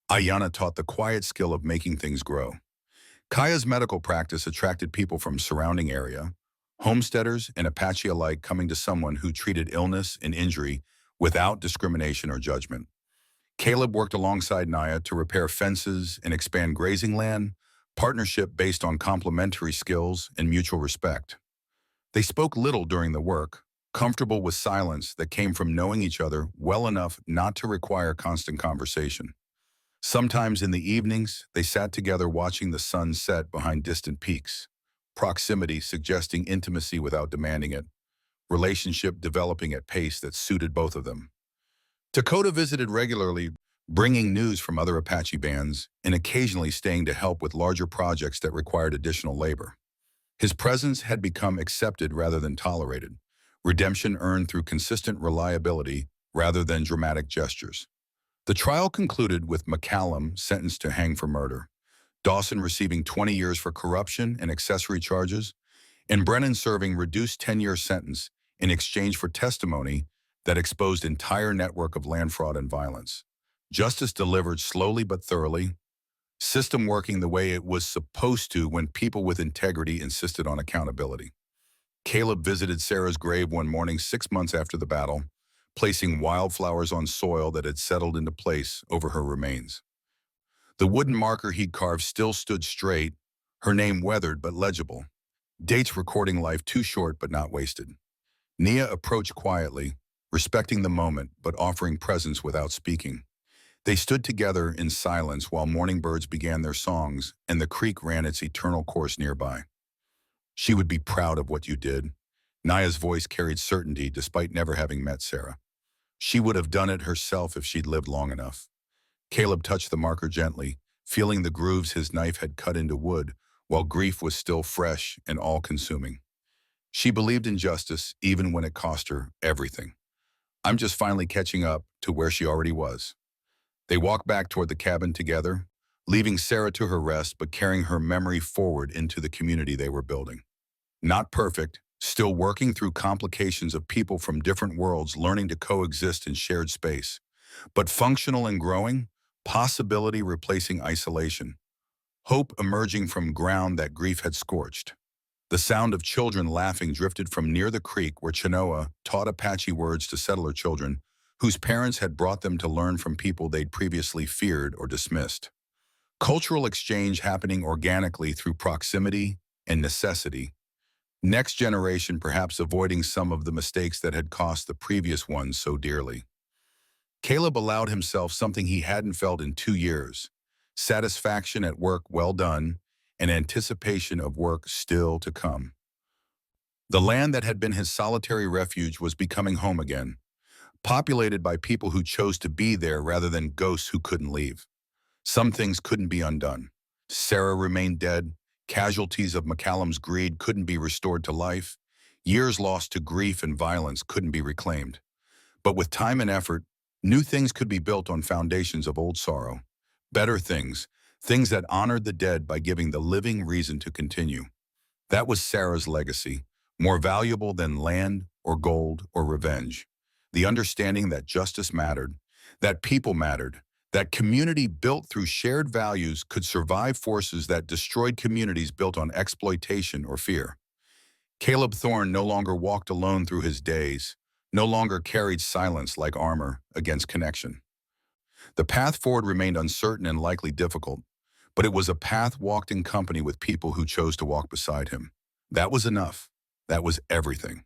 Ayanna taught the quiet skill of making things grow. Kaya's medical practice attracted people from surrounding area, homesteaders and Apache alike coming to someone who treated illness and injury without discrimination or judgment. Caleb worked alongside Naya to repair fences and expand grazing land, partnership based on complementary skills and mutual respect. They spoke little during the work, comfortable with silence that came from knowing each other well enough not to require constant conversation. Sometimes in the evenings, they sat together watching the sun set behind distant peaks, proximity suggesting intimacy without demanding it, relationship developing at pace that suited both of them. Dakota visited regularly, bringing news from other Apache bands and occasionally staying to help with larger projects that required additional labor. His presence had become accepted rather than tolerated, redemption earned through consistent reliability rather than dramatic gestures. The trial concluded with McCallum sentenced to hang for murder, Dawson receiving 20 years for corruption and accessory charges, and Brennan serving reduced 10-year sentence in exchange for testimony that exposed entire network of land fraud and violence. Justice delivered slowly but thoroughly, system working the way it was supposed to when people with integrity insisted on accountability. Caleb visited Sarah's grave one morning 6 months after the battle, placing wildflowers on soil that had settled into place over her remains. The wooden marker he'd carved still stood straight, her name weathered but legible, dates recording life too short but not wasted. Nia approached quietly, respecting the moment but offering presence without speaking. They stood together in silence while morning birds began their songs and the creek ran its eternal course nearby. She would be proud of what you did. Nia's voice carried certainty despite never having met Sarah. She would have done it herself if she'd lived long enough. Caleb touched the marker gently, feeling the grooves his knife had cut into wood, while grief was still fresh and all-consuming. She believed in justice even when it cost her everything. I'm just finally catching up to where she already was. They walked back toward the cabin together, leaving Sarah to her rest but carrying her memory forward into the community they were building. Not perfect, still working through complications of people from different worlds learning to coexist in shared space, but functional and growing, possibility replacing isolation, hope emerging from ground that grief had scorched. The sound of children laughing drifted from near the creek where Chenoa taught Apache words to settler children whose parents had brought them to learn from people they'd previously feared or dismissed. Cultural exchange happening organically through proximity and necessity. Next generation perhaps avoiding some of the mistakes that had cost the previous ones so dearly. Caleb allowed himself something he hadn't felt in 2 years, satisfaction at work well done and anticipation of work still to come. The land that had been his solitary refuge was becoming home again, populated by people who chose to be there rather than ghosts who couldn't leave. Some things couldn't be undone. Sarah remained dead, casualties of McCallum's greed couldn't be restored to life, years lost to grief and violence couldn't be reclaimed. But with time and effort, new things could be built on foundations of old sorrow. Better things, things that honored the dead by giving the living reason to continue. That was Sarah's legacy, more valuable than land or gold or revenge. The understanding that justice mattered, that people mattered, that community built through shared values could survive forces that destroyed communities built on exploitation or fear. Caleb Thorne no longer walked alone through his days, no longer carried silence like armor against connection. The path forward remained uncertain and likely difficult, but it was a path walked in company with people who chose to walk beside him. That was enough. That was everything.